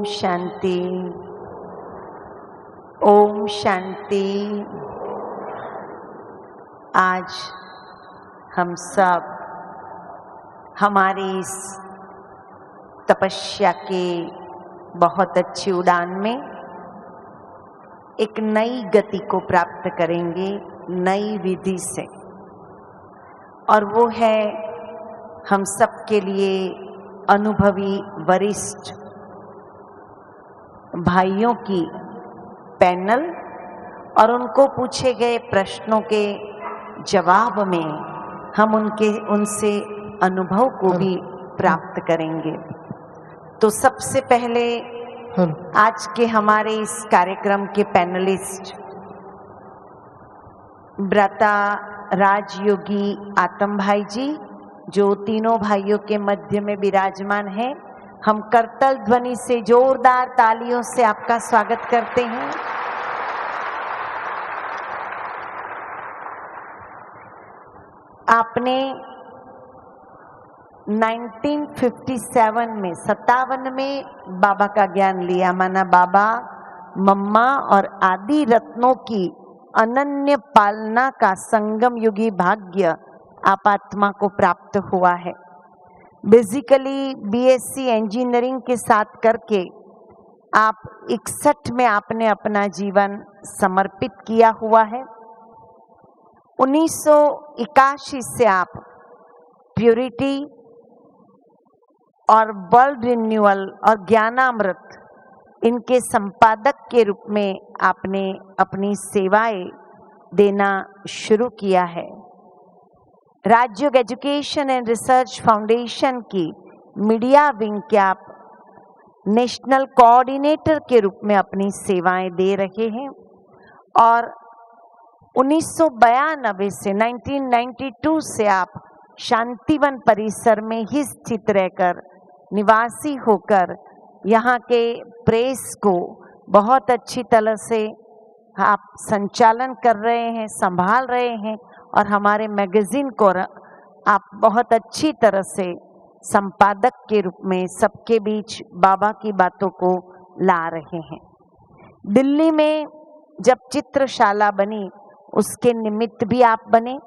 शांति। ओम शांति। आज हम सब हमारी इस तपस्या के बहुत अच्छी उड़ान में एक नई गति को प्राप्त करेंगे, नई विधि से, और वो है हम सब के लिए अनुभवी वरिष्ठ भाइयों की पैनल और उनको पूछे गए प्रश्नों के जवाब में हम उनसे अनुभव को भी प्राप्त करेंगे। तो सबसे पहले आज के हमारे इस कार्यक्रम के पैनलिस्ट ब्रता राजयोगी आत्म भाई जी, जो तीनों भाइयों के मध्य में विराजमान है, हम करतल ध्वनि से जोरदार तालियों से आपका स्वागत करते हैं। आपने 1957 में 57 में बाबा का ज्ञान लिया, माना बाबा, मम्मा और आदि रत्नों की अनन्य पालना का संगम युगी भाग्य आप आत्मा को प्राप्त हुआ है। बेसिकली बीएससी इंजीनियरिंग के साथ करके आप 61 में आपने अपना जीवन समर्पित किया हुआ है। 1981 से आप प्योरिटी और वर्ल्ड रिन्यूअल और ज्ञानामृत इनके संपादक के रूप में आपने अपनी सेवाएं देना शुरू किया है। राजयोग एजुकेशन एंड रिसर्च फाउंडेशन की मीडिया विंग के आप नेशनल कोऑर्डिनेटर के रूप में अपनी सेवाएं दे रहे हैं और 1992 से 1992 से आप शांतिवन परिसर में ही स्थित रहकर निवासी होकर यहाँ के प्रेस को बहुत अच्छी तरह से आप संचालन कर रहे हैं, संभाल रहे हैं, और हमारे मैगजीन को आप बहुत अच्छी तरह से संपादक के रूप में सबके बीच बाबा की बातों को ला रहे हैं। दिल्ली में जब चित्रशाला बनी उसके निमित्त भी आप बने,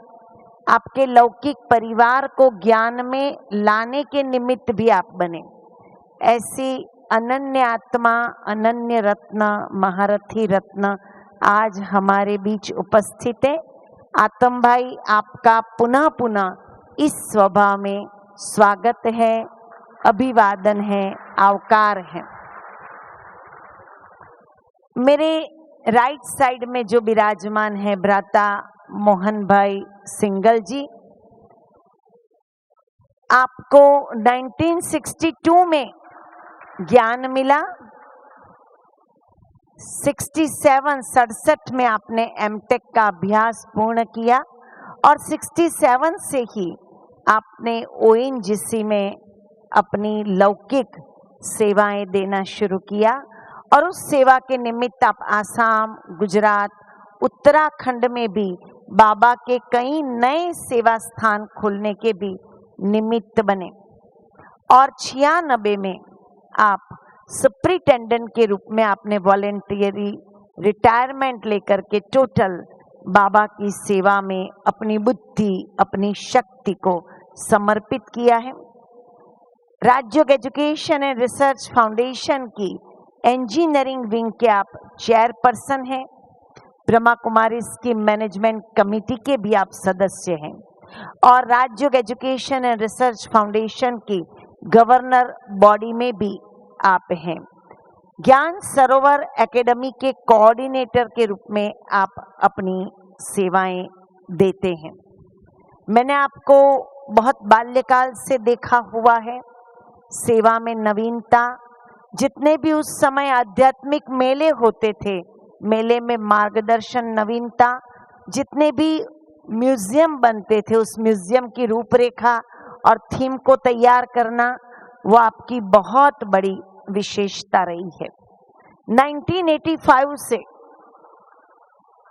आपके लौकिक परिवार को ज्ञान में लाने के निमित्त भी आप बने। ऐसी अनन्य आत्मा, अनन्य रत्न, महारथी रत्न आज हमारे बीच उपस्थित है। आत्म भाई, आपका पुनः पुनः इस स्वभाव में स्वागत है, अभिवादन है, आवकार है। मेरे राइट साइड में जो विराजमान है भ्राता मोहन भाई सिंगल जी, आपको 1962 में ज्ञान मिला। 67 में आपने एमटेक का अभ्यास पूर्ण किया और 67 से ही आपने ओएनजीसी में अपनी लौकिक सेवाएं देना शुरू किया और उस सेवा के निमित्त आप आसाम, गुजरात, उत्तराखंड में भी बाबा के कई नए सेवा स्थान खोलने के भी निमित्त बने और 96 में आप सुप्रिटेंडेंट के रूप में आपने वॉलेंटियरी रिटायरमेंट लेकर के टोटल बाबा की सेवा में अपनी बुद्धि, अपनी शक्ति को समर्पित किया है। राजयोग एजुकेशन एंड रिसर्च फाउंडेशन की इंजीनियरिंग विंग के आप चेयरपर्सन हैं। ब्रह्मा कुमारीज की मैनेजमेंट कमेटी के भी आप सदस्य हैं और राजयोग एजुकेशन एंड रिसर्च फाउंडेशन की गवर्नर बॉडी में भी आप हैं। ज्ञान सरोवर एकेडमी के कोऑर्डिनेटर के रूप में आप अपनी सेवाएं देते हैं। मैंने आपको बहुत बाल्यकाल से देखा हुआ है, सेवा में नवीनता, जितने भी उस समय आध्यात्मिक मेले होते थे, मेले में मार्गदर्शन, नवीनता, जितने भी म्यूजियम बनते थे उस म्यूजियम की रूपरेखा और थीम को तैयार करना, वो आपकी बहुत बड़ी विशेषता रही है। 1985 से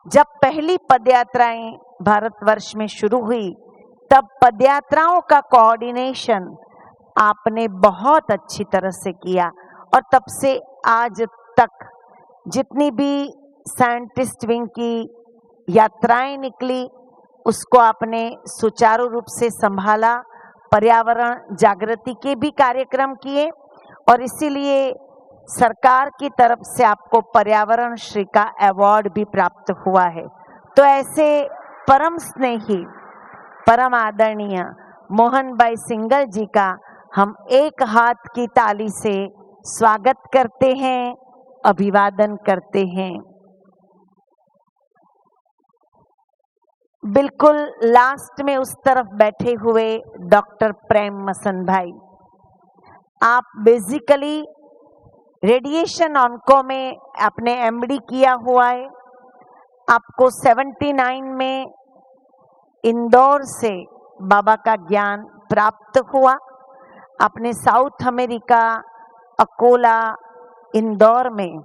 जब पहली पदयात्राएं भारतवर्ष में शुरू हुई, तब पदयात्राओं का कोऑर्डिनेशन आपने बहुत अच्छी तरह से किया और तब से आज तक जितनी भी साइंटिस्ट विंग की यात्राएं निकली उसको आपने सुचारू रूप से संभाला, पर्यावरण जागृति के भी कार्यक्रम किए और इसीलिए सरकार की तरफ से आपको पर्यावरण श्री का अवार्ड भी प्राप्त हुआ है। तो ऐसे परम स्नेही, परम आदरणीय मोहन भाई सिंघल जी का हम एक हाथ की ताली से स्वागत करते हैं, अभिवादन करते हैं। बिल्कुल लास्ट में उस तरफ बैठे हुए डॉक्टर प्रेम मसन भाई, आप बेसिकली रेडिएशन ऑन्को में आपने एमडी किया हुआ है। आपको 79 में इंदौर से बाबा का ज्ञान प्राप्त हुआ। आपने साउथ अमेरिका, अकोला, इंदौर में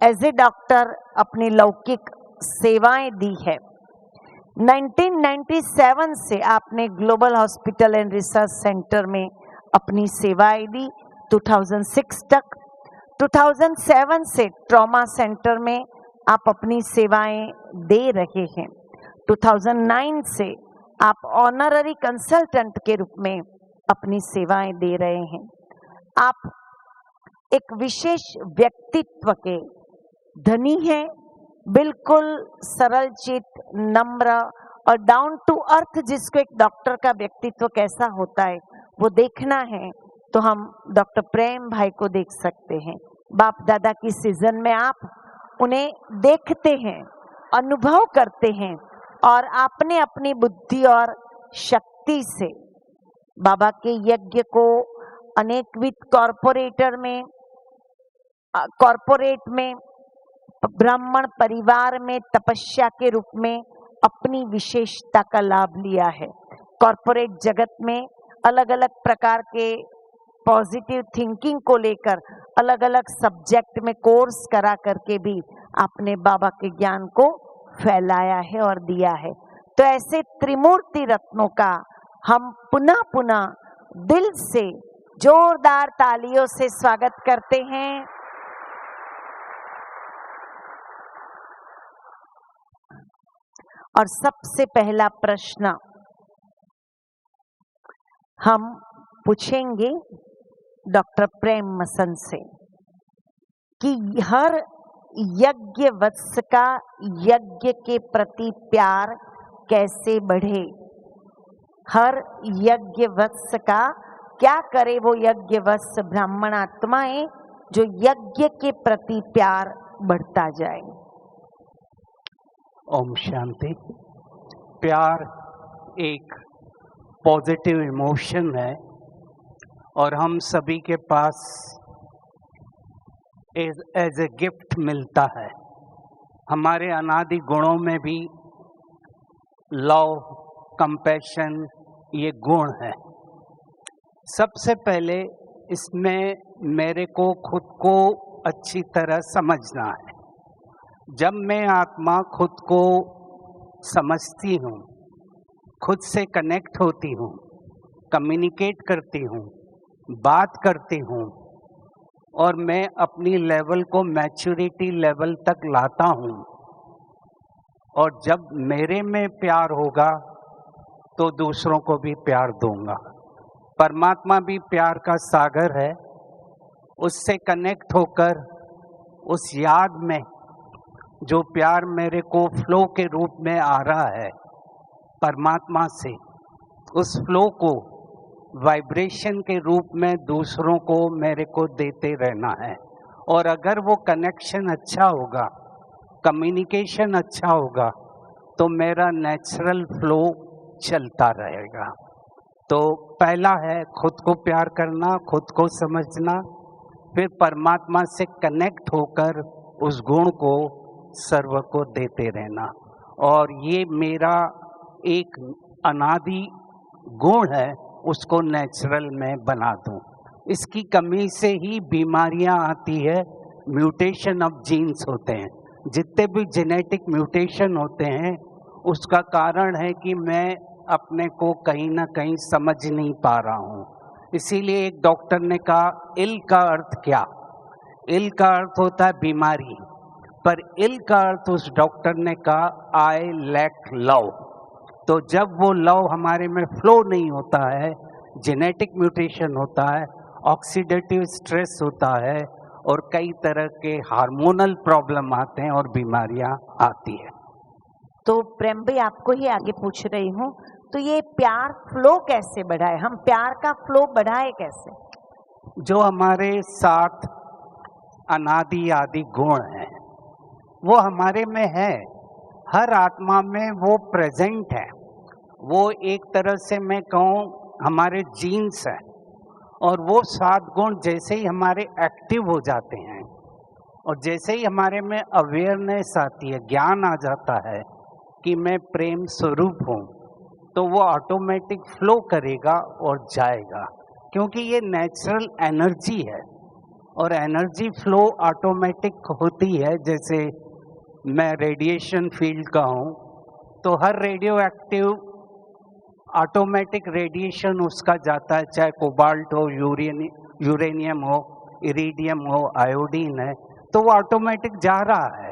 एज ए डॉक्टर अपनी लौकिक सेवाएं दी है। 1997 से आपने global hospital and research centre में अपनी सेवाएं दी 2006 तक। 2007 से ट्रॉमा सेंटर में आप अपनी सेवाएं दे रहे हैं। 2009 से आप ऑनररी कंसल्टेंट के रूप में अपनी सेवाएं दे रहे हैं। आप एक विशेष व्यक्तित्व के धनी हैं, बिल्कुल सरल चित, नम्र और डाउन टू अर्थ। जिसको एक डॉक्टर का व्यक्तित्व कैसा होता है वो देखना है तो हम डॉक्टर प्रेम भाई को देख सकते हैं। बाप दादा की सीजन में आप उन्हें देखते हैं, अनुभव करते हैं और आपने अपनी बुद्धि और शक्ति से बाबा के यज्ञ को अनेकविध कॉरपोरेट में ब्राह्मण परिवार में तपस्या के रूप में अपनी विशेषता का लाभ लिया है। कॉरपोरेट जगत में अलग अलग प्रकार के पॉजिटिव थिंकिंग को लेकर अलग अलग सब्जेक्ट में कोर्स करा करके भी आपने बाबा के ज्ञान को फैलाया है और दिया है। तो ऐसे त्रिमूर्ति रत्नों का हम पुनः पुनः दिल से जोरदार तालियों से स्वागत करते हैं। और सबसे पहला प्रश्न हम पूछेंगे डॉक्टर प्रेम मसन से कि हर यज्ञ वत्स का यज्ञ के प्रति प्यार कैसे बढ़े। हर यज्ञ वत्स का क्या करे वो यज्ञ वत्स ब्राह्मण आत्माएं जो यज्ञ के प्रति प्यार बढ़ता जाए। ओम शांति। प्यार एक पॉजिटिव इमोशन है और हम सभी के पास एज ए गिफ्ट मिलता है। हमारे अनादि गुणों में भी लव, कंपैशन ये गुण है। सबसे पहले इसमें मेरे को खुद को अच्छी तरह समझना है। जब मैं आत्मा खुद को समझती हूँ, खुद से कनेक्ट होती हूँ, कम्युनिकेट करती हूँ, बात करती हूँ और मैं अपनी लेवल को मैच्योरिटी लेवल तक लाता हूँ और जब मेरे में प्यार होगा तो दूसरों को भी प्यार दूंगा। परमात्मा भी प्यार का सागर है। उससे कनेक्ट होकर उस याद में जो प्यार मेरे को फ्लो के रूप में आ रहा है परमात्मा से, उस फ्लो को वाइब्रेशन के रूप में दूसरों को मेरे को देते रहना है। और अगर वो कनेक्शन अच्छा होगा, कम्युनिकेशन अच्छा होगा तो मेरा नेचुरल फ्लो चलता रहेगा। तो पहला है खुद को प्यार करना, खुद को समझना, फिर परमात्मा से कनेक्ट होकर उस गुण को सर्व को देते रहना। और ये मेरा एक अनादि गुण है, उसको नेचुरल में बना दूं। इसकी कमी से ही बीमारियां आती है, म्यूटेशन ऑफ जीन्स होते हैं। जितने भी जेनेटिक म्यूटेशन होते हैं उसका कारण है कि मैं अपने को कहीं ना कहीं समझ नहीं पा रहा हूँ। इसीलिए एक डॉक्टर ने कहा इल का अर्थ क्या। इल का अर्थ होता है बीमारी, पर इल का अर्थ उस डॉक्टर ने कहा आई लैक लव। तो जब वो लव हमारे में फ्लो नहीं होता है, जेनेटिक म्यूटेशन होता है, ऑक्सीडेटिव स्ट्रेस होता है और कई तरह के हार्मोनल प्रॉब्लम आते हैं और बीमारियां आती है। तो प्रेम भाई आपको ही आगे पूछ रही हूँ, तो ये प्यार फ्लो कैसे बढ़ाए, हम प्यार का फ्लो बढ़ाए कैसे? जो हमारे साथ अनादि आदि गुण हैं वो हमारे में है, हर आत्मा में वो प्रेजेंट है। वो एक तरह से मैं कहूँ हमारे जीन्स है, और वो 7 गुण जैसे ही हमारे एक्टिव हो जाते हैं और जैसे ही हमारे में अवेयरनेस आती है, ज्ञान आ जाता है कि मैं प्रेम स्वरूप हूँ, तो वो ऑटोमेटिक फ्लो करेगा और जाएगा, क्योंकि ये नेचुरल एनर्जी है और एनर्जी फ्लो ऑटोमेटिक होती है। जैसे मैं रेडिएशन फील्ड का हूँ, तो हर रेडियो एक्टिव ऑटोमेटिक रेडिएशन उसका जाता है, चाहे कोबाल्ट हो, यूरेनियम हो, इरिडियम हो, आयोडीन है, तो वो ऑटोमेटिक जा रहा है।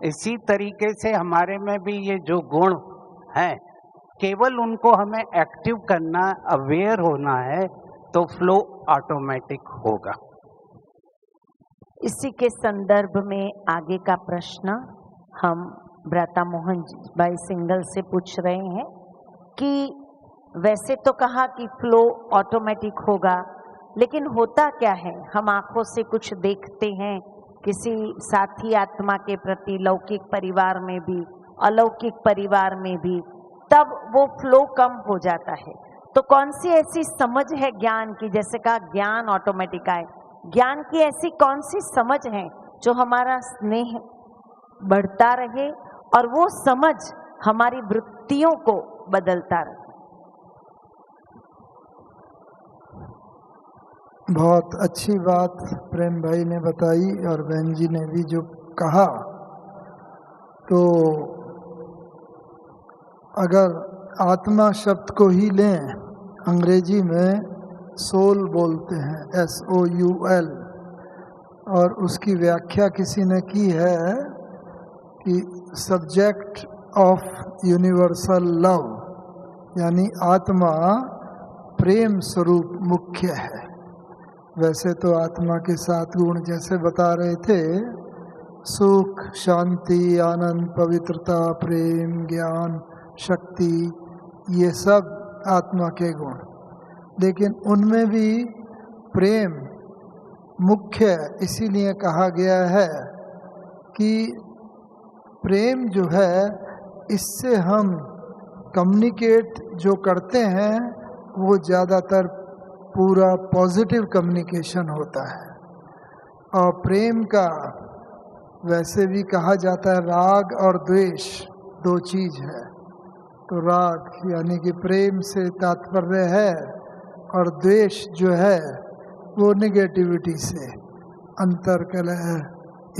इसी तरीके से हमारे में भी ये जो गुण हैं, केवल उनको हमें एक्टिव करना, अवेयर होना है, तो फ्लो ऑटोमेटिक होगा। इसी के संदर्भ में आगे का प्रश्न हम ब्राता मोहन भाई सिंगल से पूछ रहे हैं कि वैसे तो कहा कि फ्लो ऑटोमेटिक होगा, लेकिन होता क्या है, हम आंखों से कुछ देखते हैं किसी साथी आत्मा के प्रति, लौकिक परिवार में भी अलौकिक परिवार में भी, तब वो फ्लो कम हो जाता है। तो कौन सी ऐसी समझ है ज्ञान की, जैसे कहा ज्ञान ऑटोमेटिक आए, ज्ञान की ऐसी कौन सी समझ है जो हमारा स्नेह बढ़ता रहे और वो समझ हमारी वृत्तियों को बदलता रहे? बहुत अच्छी बात प्रेम भाई ने बताई और बहन जी ने भी जो कहा, तो अगर आत्मा शब्द को ही लें, अंग्रेजी में सोल बोलते हैं, SOUL, और उसकी व्याख्या किसी ने की है कि सब्जेक्ट ऑफ यूनिवर्सल लव, यानी आत्मा प्रेम स्वरूप मुख्य है। वैसे तो आत्मा के 7 गुण जैसे बता रहे थे, सुख, शांति, आनंद, पवित्रता, प्रेम, ज्ञान, शक्ति, ये सब आत्मा के गुण, लेकिन उनमें भी प्रेम मुख्य इसीलिए कहा गया है कि प्रेम जो है, इससे हम कम्युनिकेट जो करते हैं वो ज़्यादातर पूरा पॉजिटिव कम्युनिकेशन होता है। और प्रेम का वैसे भी कहा जाता है राग और द्वेष 2 चीज़ है। तो राग यानी कि प्रेम से तात्पर्य है, और द्वेष जो है वो निगेटिविटी से, अंतर्कलह,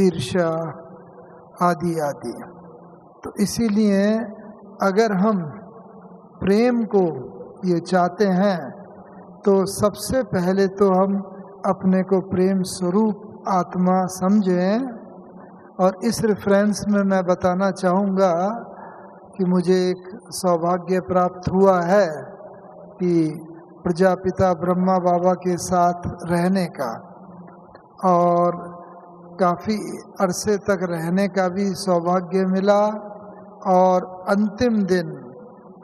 ईर्ष्या आदि आदि। तो इसीलिए अगर हम प्रेम को ये चाहते हैं तो सबसे पहले तो हम अपने को प्रेम स्वरूप आत्मा समझें। और इस रेफरेंस में मैं बताना चाहूँगा कि मुझे एक सौभाग्य प्राप्त हुआ है कि प्रजापिता ब्रह्मा बाबा के साथ रहने का, और काफ़ी अरसे तक रहने का भी सौभाग्य मिला। और अंतिम दिन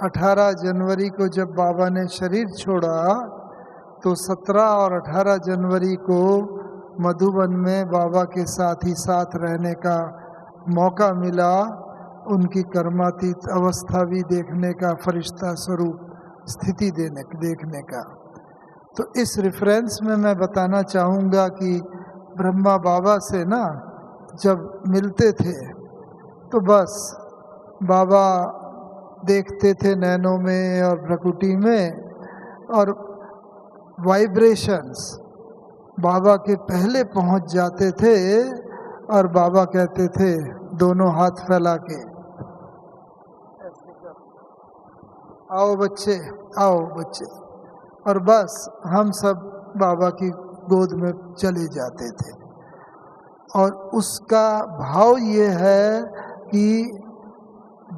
18 जनवरी को जब बाबा ने शरीर छोड़ा, तो 17 और 18 जनवरी को मधुबन में बाबा के साथ ही साथ रहने का मौका मिला, उनकी कर्मातीत अवस्था भी देखने का, फरिश्ता स्वरूप स्थिति देखने का। तो इस रेफरेंस में मैं बताना चाहूँगा कि ब्रह्मा बाबा से ना जब मिलते थे तो बस बाबा देखते थे नैनों में और प्रकृति में, और वाइब्रेशंस बाबा के पहले पहुंच जाते थे, और बाबा कहते थे दोनों हाथ फैला के, आओ बच्चे, आओ बच्चे, और बस हम सब बाबा की गोद में चले जाते थे। और उसका भाव ये है कि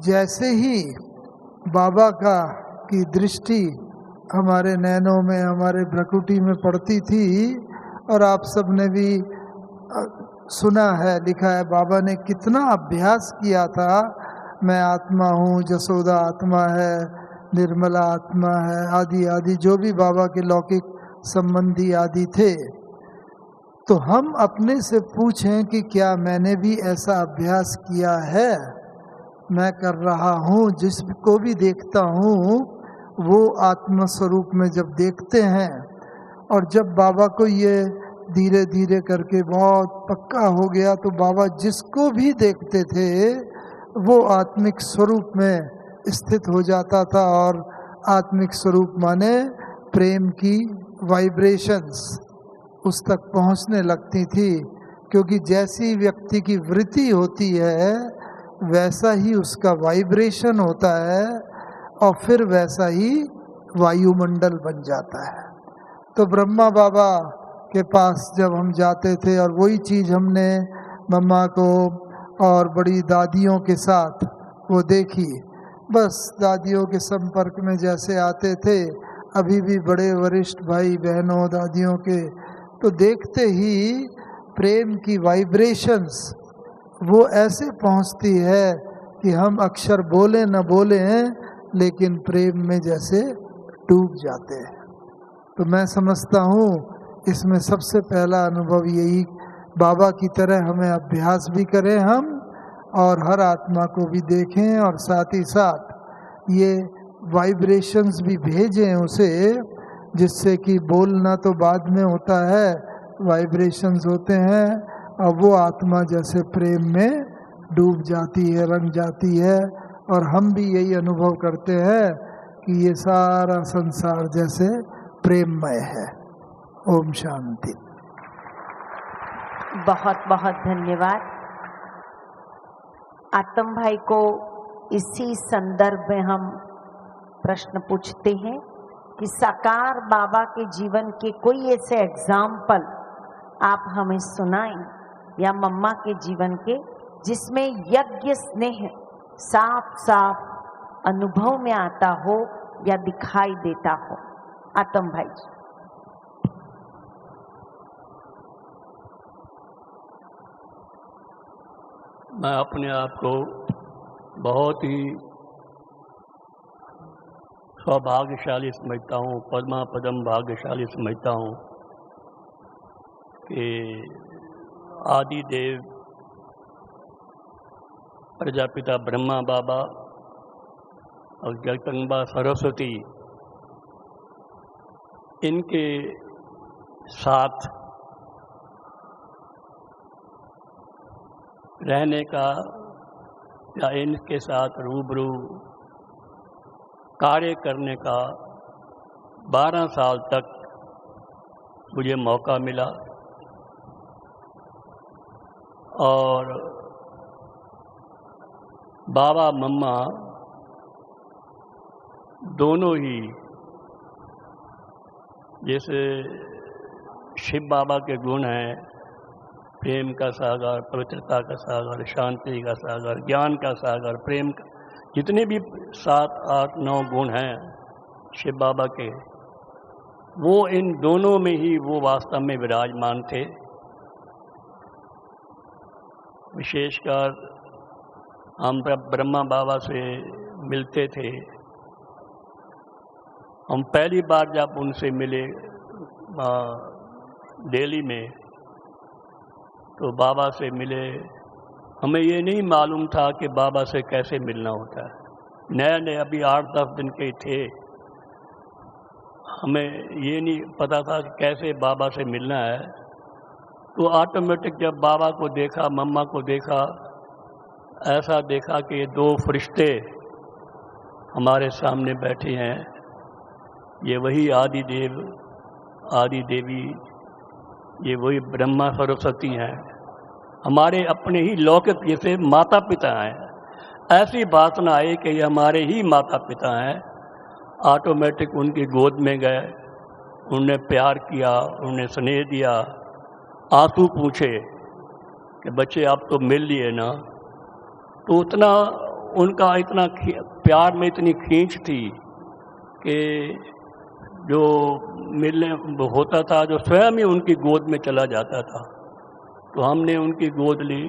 जैसे ही बाबा का की दृष्टि हमारे नैनों में, हमारे भ्रकुटी में पड़ती थी, और आप सब ने भी सुना है, लिखा है, बाबा ने कितना अभ्यास किया था, मैं आत्मा हूँ, जसोदा आत्मा है, निर्मला आत्मा है, आदि आदि जो भी बाबा के लौकिक संबंधी आदि थे। तो हम अपने से पूछें कि क्या मैंने भी ऐसा अभ्यास किया है? मैं कर रहा हूँ, जिसको भी देखता हूँ वो आत्म स्वरूप में जब देखते हैं, और जब बाबा को ये धीरे धीरे करके बहुत पक्का हो गया, तो बाबा जिसको भी देखते थे वो आत्मिक स्वरूप में स्थित हो जाता था। और आत्मिक स्वरूप माने प्रेम की वाइब्रेशंस उस तक पहुंचने लगती थी, क्योंकि जैसी व्यक्ति की वृत्ति होती है वैसा ही उसका वाइब्रेशन होता है, और फिर वैसा ही वायुमंडल बन जाता है। तो ब्रह्मा बाबा के पास जब हम जाते थे, और वही चीज़ हमने मम्मा को और बड़ी दादियों के साथ वो देखी, बस दादियों के संपर्क में जैसे आते थे, अभी भी बड़े वरिष्ठ भाई बहनों दादियों के, तो देखते ही प्रेम की वाइब्रेशंस वो ऐसे पहुंचती है कि हम अक्षर बोले न बोले हैं, लेकिन प्रेम में जैसे डूब जाते हैं। तो मैं समझता हूँ इसमें सबसे पहला अनुभव यही, बाबा की तरह हमें अभ्यास भी करें हम, और हर आत्मा को भी देखें, और साथ ही साथ ये वाइब्रेशंस भी भेजें उसे, जिससे कि बोलना तो बाद में होता है, वाइब्रेशंस होते हैं, और वो आत्मा जैसे प्रेम में डूब जाती है, रंग जाती है, और हम भी यही अनुभव करते हैं कि ये सारा संसार जैसे प्रेममय है। ओम शांति। बहुत बहुत धन्यवाद। आत्म भाई को इसी संदर्भ में हम प्रश्न पूछते हैं कि साकार बाबा के जीवन के कोई ऐसे एग्जाम्पल आप हमें सुनाएं, या मम्मा के जीवन के, जिसमें यज्ञ स्नेह साफ साफ अनुभव में आता हो या दिखाई देता हो। आत्म भाई जी। मैं अपने आप को बहुत ही सौभाग्यशाली समझता हूँ, पद्मा पदम भाग्यशाली समझता हूँ कि आदि देव प्रजापिता ब्रह्मा बाबा और जगदम्बा सरस्वती, इनके साथ रहने का या इनके साथ रूबरू कार्य करने का 12 साल तक मुझे मौका मिला, और बाबा मम्मा दोनों ही, जैसे शिव बाबा के गुण हैं, प्रेम का सागर, पवित्रता का सागर, शांति का सागर, ज्ञान का सागर, प्रेम का, जितने भी 7, 8, 9 गुण हैं शिव बाबा के, वो इन दोनों में ही वो वास्तव में विराजमान थे। विशेषकर हम ब्रह्मा बाबा से मिलते थे, हम पहली बार जब उनसे मिले दिल्ली में, तो बाबा से मिले, हमें ये नहीं मालूम था कि बाबा से कैसे मिलना होता है। नए नए अभी 8-10 दिन के थे, हमें ये नहीं पता था कि कैसे बाबा से मिलना है। तो ऑटोमेटिक जब बाबा को देखा, मम्मा को देखा, ऐसा देखा कि ये 2 फरिश्ते हमारे सामने बैठे हैं, ये वही आदि देव, आदि देवी, ये वही ब्रह्मा सरस्वती हैं, हमारे अपने ही लौकिक जैसे माता पिता हैं। ऐसी बात ना आई कि ये हमारे ही माता पिता हैं। ऑटोमेटिक उनकी गोद में गए, उन्हें प्यार किया, उन्हें स्नेह दिया, आंसू पूछे, कि बच्चे आप तो मिल लिए ना, तो उतना उनका इतना प्यार में इतनी खींच थी कि जो मिलने होता था, जो स्वयं ही उनकी गोद में चला जाता था। तो हमने उनकी गोद ली,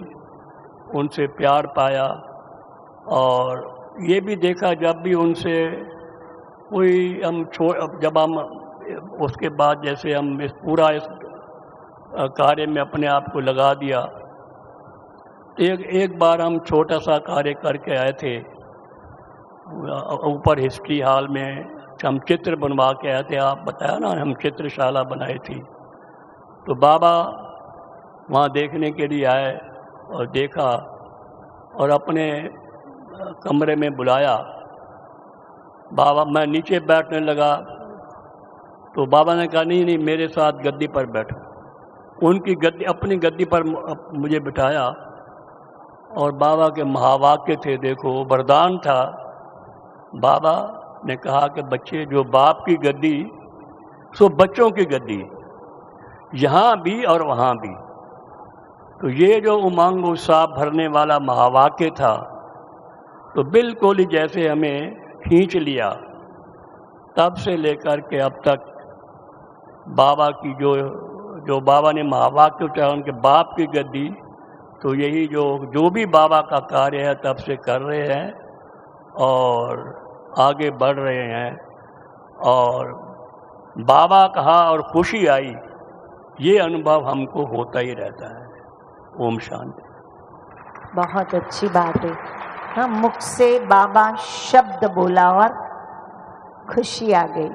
उनसे प्यार पाया, और ये भी देखा जब भी उनसे कोई जब हम उसके बाद जैसे हम इस कार्य में अपने आप को लगा दिया, एक बार हम छोटा सा कार्य करके आए थे ऊपर हिस्ट्री हॉल में, हम चित्र बनवा के आए थे। आप बताया ना, हम चित्रशाला बनाई थी। तो बाबा वहाँ देखने के लिए आए और देखा और अपने कमरे में बुलाया। बाबा, मैं नीचे बैठने लगा तो बाबा ने कहा नहीं नहीं, मेरे साथ गद्दी पर बैठो। उनकी गद्दी, अपनी गद्दी पर मुझे बिठाया, और बाबा के महावाक्य थे, देखो वरदान था। बाबा ने कहा कि बच्चे, जो बाप की गद्दी सो बच्चों की गद्दी, यहाँ भी और वहाँ भी। तो ये जो उमंग उत्साह भरने वाला महावाक्य था, तो बिल्कुल ही जैसे हमें खींच लिया। तब से लेकर के अब तक बाबा की जो बाबा ने महावाक्य उठाया, उनके बाप की गद्दी, तो यही जो भी बाबा का कार्य है तब से कर रहे हैं और आगे बढ़ रहे हैं। और बाबा कहा और खुशी आई, ये अनुभव हमको होता ही रहता है। ओम शांति। बहुत अच्छी बात है। हाँ, मुख से बाबा शब्द बोला और खुशी आ गई,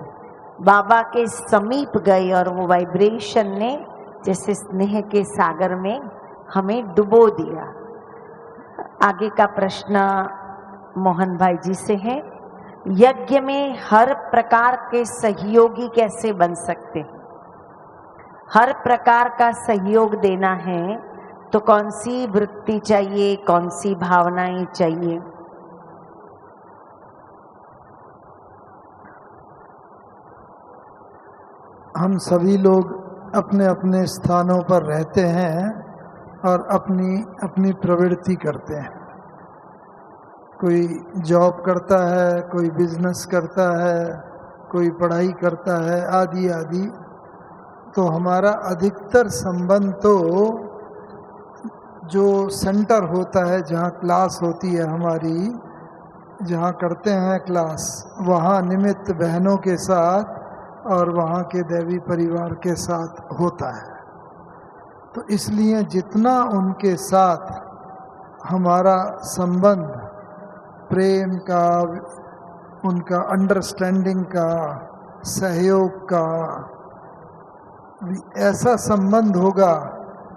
बाबा के समीप गई, और वो वाइब्रेशन ने जैसे स्नेह के सागर में हमें डुबो दिया। आगे का प्रश्न मोहन भाई जी से है। यज्ञ में हर प्रकार के सहयोगी कैसे बन सकते हैं? हर प्रकार का सहयोग देना है तो कौन सी वृत्ति चाहिए, कौन सी भावनाएं चाहिए? हम सभी लोग अपने अपने स्थानों पर रहते हैं और अपनी अपनी प्रवृत्ति करते हैं। कोई जॉब करता है, कोई बिजनेस करता है, कोई पढ़ाई करता है, आदि आदि। तो हमारा अधिकतर संबंध तो जो सेंटर होता है, जहाँ क्लास होती है हमारी, जहाँ करते हैं क्लास, वहाँ निमित्त बहनों के साथ और वहाँ के देवी परिवार के साथ होता है। तो इसलिए जितना उनके साथ हमारा संबंध प्रेम का, उनका अंडरस्टैंडिंग का, सहयोग का, ऐसा संबंध होगा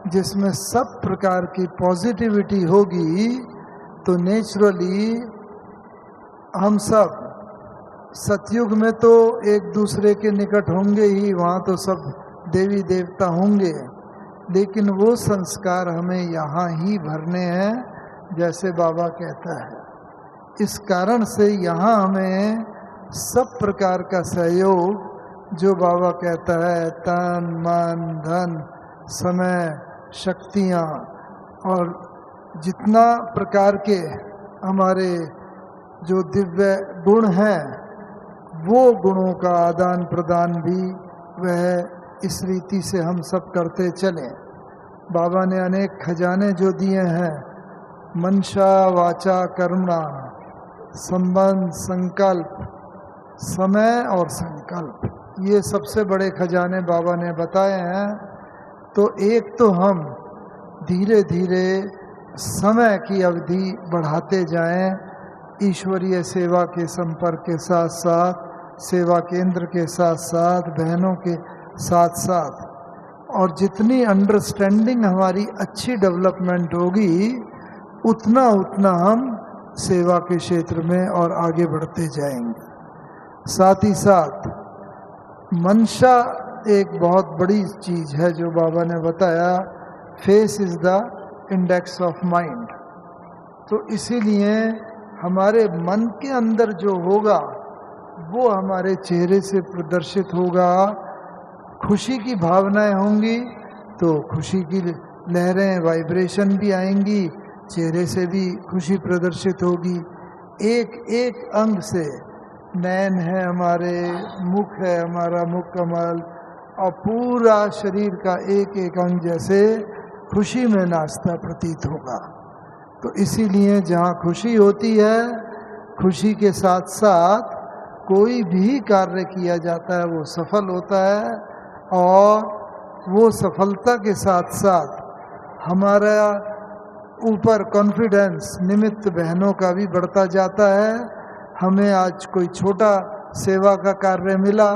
जिसमें सब प्रकार की पॉजिटिविटी होगी, तो नेचुरली हम सब सतयुग में तो एक दूसरे के निकट होंगे ही, वहाँ तो सब देवी देवता होंगे, लेकिन वो संस्कार हमें यहाँ ही भरने हैं, जैसे बाबा कहता है। इस कारण से यहाँ हमें सब प्रकार का सहयोग, जो बाबा कहता है, तन मन धन समय शक्तियाँ और जितना प्रकार के हमारे जो दिव्य गुण हैं, वो गुणों का आदान प्रदान भी वह इस रीति से हम सब करते चलें। बाबा ने अनेक खजाने जो दिए हैं, मनसा वाचा कर्मणा, संबंध, संकल्प, समय और संकल्प, ये सबसे बड़े खजाने बाबा ने बताए हैं। तो एक तो हम धीरे धीरे समय की अवधि बढ़ाते जाएं, ईश्वरीय सेवा के संपर्क के साथ साथ, सेवा केंद्र के साथ साथ, बहनों के साथ साथ, और जितनी अंडरस्टैंडिंग हमारी अच्छी डेवलपमेंट होगी, उतना उतना हम सेवा के क्षेत्र में और आगे बढ़ते जाएंगे। साथ ही साथ मनसा एक बहुत बड़ी चीज़ है जो बाबा ने बताया, face is the index of mind. तो इसीलिए हमारे मन के अंदर जो होगा वो हमारे चेहरे से प्रदर्शित होगा। खुशी की भावनाएं होंगी तो खुशी की लहरें, वाइब्रेशन भी आएंगी, चेहरे से भी खुशी प्रदर्शित होगी। एक एक अंग से, नैन है हमारे, मुख है हमारा, मुख कमल, और पूरा शरीर का एक एक अंग जैसे खुशी में नाचता प्रतीत होगा। तो इसीलिए जहाँ खुशी होती है, खुशी के साथ साथ कोई भी कार्य किया जाता है वो सफल होता है, और वो सफलता के साथ साथ हमारा ऊपर कॉन्फिडेंस निमित्त बहनों का भी बढ़ता जाता है। हमें आज कोई छोटा सेवा का कार्य मिला,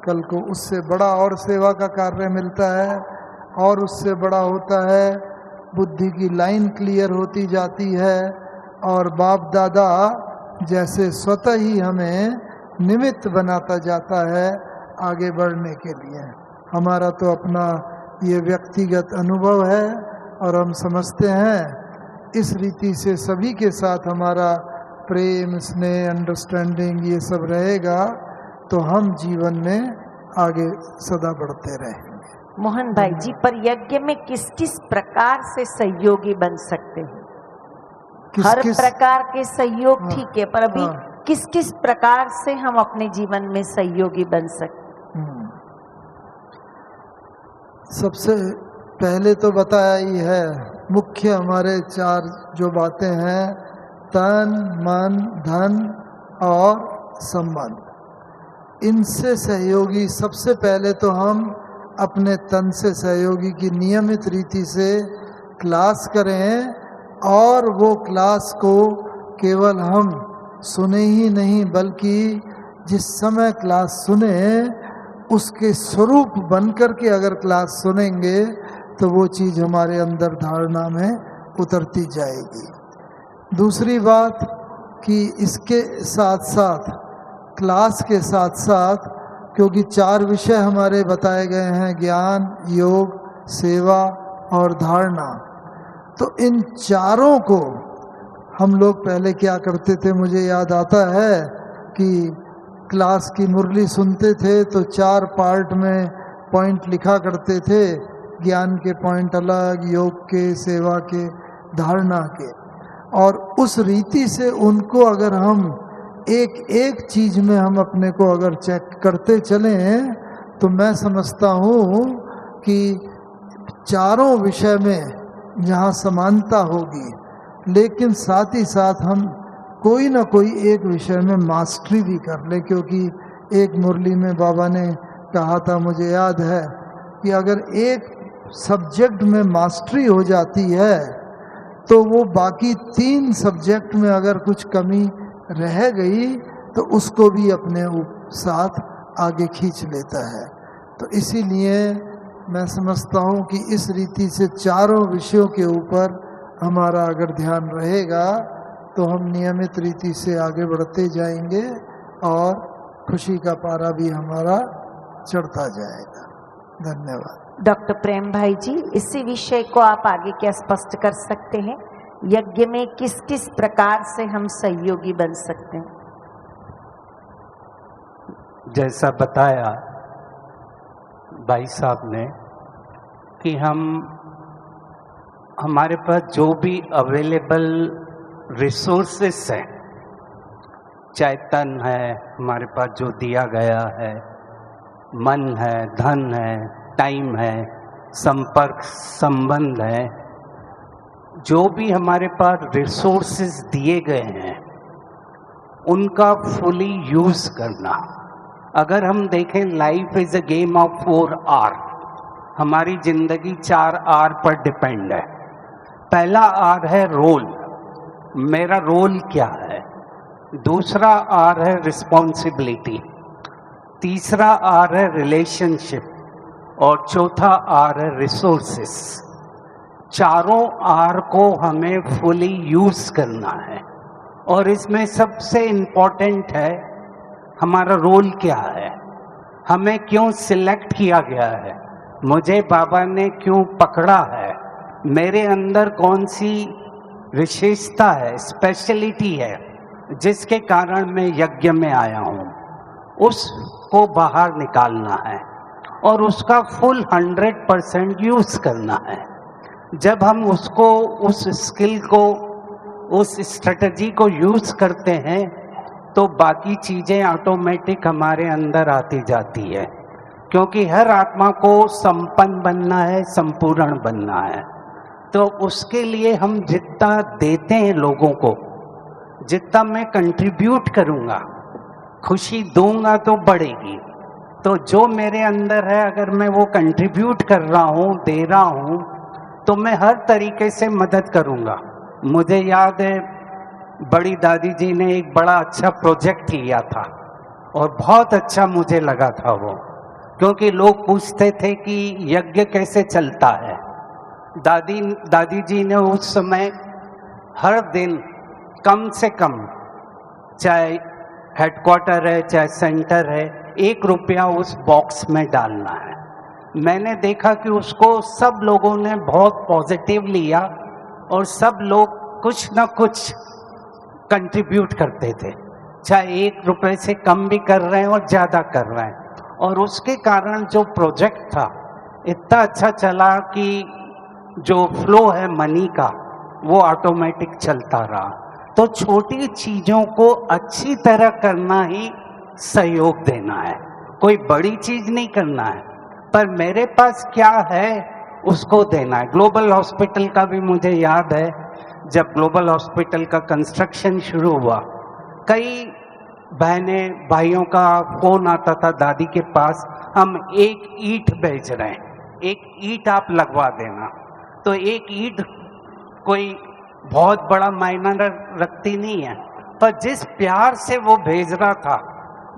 कल को उससे बड़ा और सेवा का कार्य मिलता है, और उससे बड़ा होता है, बुद्धि की लाइन क्लियर होती जाती है, और बाप दादा जैसे स्वतः ही हमें निमित्त बनाता जाता है आगे बढ़ने के लिए। हमारा तो अपना ये व्यक्तिगत अनुभव है, और हम समझते हैं इस रीति से सभी के साथ हमारा प्रेम, स्नेह, अंडरस्टैंडिंग ये सब रहेगा तो हम जीवन में आगे सदा बढ़ते रहेंगे। मोहन भाई जी, पर यज्ञ में किस किस प्रकार से सहयोगी बन सकते हैं? हर प्रकार के सहयोग ठीक है, पर अभी किस किस प्रकार से हम अपने जीवन में सहयोगी बन सकते हैं? सबसे पहले तो बताया ही है, मुख्य हमारे 4 जो बातें हैं, तन, मन, धन और संबंध। इनसे सहयोगी सबसे पहले तो हम अपने तन से सहयोगी की नियमित रीति से क्लास करें, और वो क्लास को केवल हम सुने ही नहीं बल्कि जिस समय क्लास सुने उसके स्वरूप बनकर के अगर क्लास सुनेंगे तो वो चीज़ हमारे अंदर धारणा में उतरती जाएगी। दूसरी बात कि इसके साथ साथ क्लास के साथ साथ, क्योंकि 4 विषय हमारे बताए गए हैं, ज्ञान, योग, सेवा और धारणा, तो इन चारों को हम लोग पहले क्या करते थे, मुझे याद आता है कि क्लास की मुरली सुनते थे तो 4 पार्ट में पॉइंट लिखा करते थे, ज्ञान के पॉइंट अलग, योग के, सेवा के, धारणा के, और उस रीति से उनको अगर हम एक एक चीज़ में हम अपने को अगर चेक करते चलें तो मैं समझता हूँ कि चारों विषय में जहाँ समानता होगी, लेकिन साथ ही साथ हम कोई ना कोई एक विषय में मास्टरी भी कर ले। क्योंकि एक मुरली में बाबा ने कहा था, मुझे याद है, कि अगर एक सब्जेक्ट में मास्टरी हो जाती है तो वो बाकी 3 सब्जेक्ट में अगर कुछ कमी रह गई तो उसको भी अपने साथ आगे खींच लेता है। तो इसीलिए मैं समझता हूँ कि इस रीति से चारों विषयों के ऊपर हमारा अगर ध्यान रहेगा तो हम नियमित रीति से आगे बढ़ते जाएंगे और खुशी का पारा भी हमारा चढ़ता जाएगा। धन्यवाद। डॉक्टर प्रेम भाई जी, इसी विषय को आप आगे क्या स्पष्ट कर सकते हैं? यज्ञ में किस किस प्रकार से हम सहयोगी बन सकते हैं? जैसा बताया भाई साहब ने कि हमारे पास जो भी अवेलेबल रिसोर्सेस हैं, चाहे तन है हमारे पास जो दिया गया है, मन है, धन है, टाइम है, संपर्क, संबंध है, जो भी हमारे पास रिसोर्सेस दिए गए हैं उनका फुली यूज करना। अगर हम देखें, life is a game of 4 R। हमारी जिंदगी 4 R पर डिपेंड है। पहला R है रोल, मेरा रोल क्या है। दूसरा R है रिस्पॉन्सिबिलिटी। तीसरा R है रिलेशनशिप, और चौथा R है रिसोर्सेस। चारों R को हमें फुली यूज करना है, और इसमें सबसे इम्पोर्टेंट है हमारा रोल क्या है, हमें क्यों सिलेक्ट किया गया है, मुझे बाबा ने क्यों पकड़ा है, मेरे अंदर कौन सी विशेषता है, स्पेशलिटी है जिसके कारण मैं यज्ञ में आया हूँ, उसको बाहर निकालना है और उसका फुल 100% यूज करना है। जब हम उसको, उस स्किल को, उस स्ट्रेटजी को यूज करते हैं तो बाकी चीजें ऑटोमेटिक हमारे अंदर आती जाती है, क्योंकि हर आत्मा को संपन्न बनना है, संपूर्ण बनना है। तो उसके लिए हम जितना देते हैं लोगों को, जितना मैं कंट्रीब्यूट करूंगा, खुशी दूंगा तो बढ़ेगी। तो जो मेरे अंदर है, अगर मैं वो कंट्रीब्यूट कर रहा हूँ, दे रहा हूँ, तो मैं हर तरीके से मदद करूंगा। मुझे याद है बड़ी दादी जी ने एक बड़ा अच्छा प्रोजेक्ट लिया था और बहुत अच्छा मुझे लगा था वो, क्योंकि लोग पूछते थे कि यज्ञ कैसे चलता है। दादी जी ने उस समय हर दिन कम से कम, चाहे हेडक्वार्टर है चाहे सेंटर है, 1 रुपया उस बॉक्स में डालना है। मैंने देखा कि उसको सब लोगों ने बहुत पॉजिटिव लिया और सब लोग कुछ ना कुछ कंट्रीब्यूट करते थे, चाहे 1 रुपए से कम भी कर रहे हैं और ज़्यादा कर रहे हैं। और उसके कारण जो प्रोजेक्ट था इतना अच्छा चला कि जो फ्लो है मनी का वो ऑटोमेटिक चलता रहा। तो छोटी चीज़ों को अच्छी तरह करना ही सहयोग देना है, कोई बड़ी चीज़ नहीं करना है, पर मेरे पास क्या है उसको देना है। ग्लोबल हॉस्पिटल का भी मुझे याद है, जब ग्लोबल हॉस्पिटल का कंस्ट्रक्शन शुरू हुआ, कई बहनें भाइयों का फोन आता था दादी के पास, हम 1 ईंट भेज रहे हैं, 1 ईंट आप लगवा देना। तो 1 ईंट कोई बहुत बड़ा मायना रखती नहीं है, पर जिस प्यार से वो भेज रहा था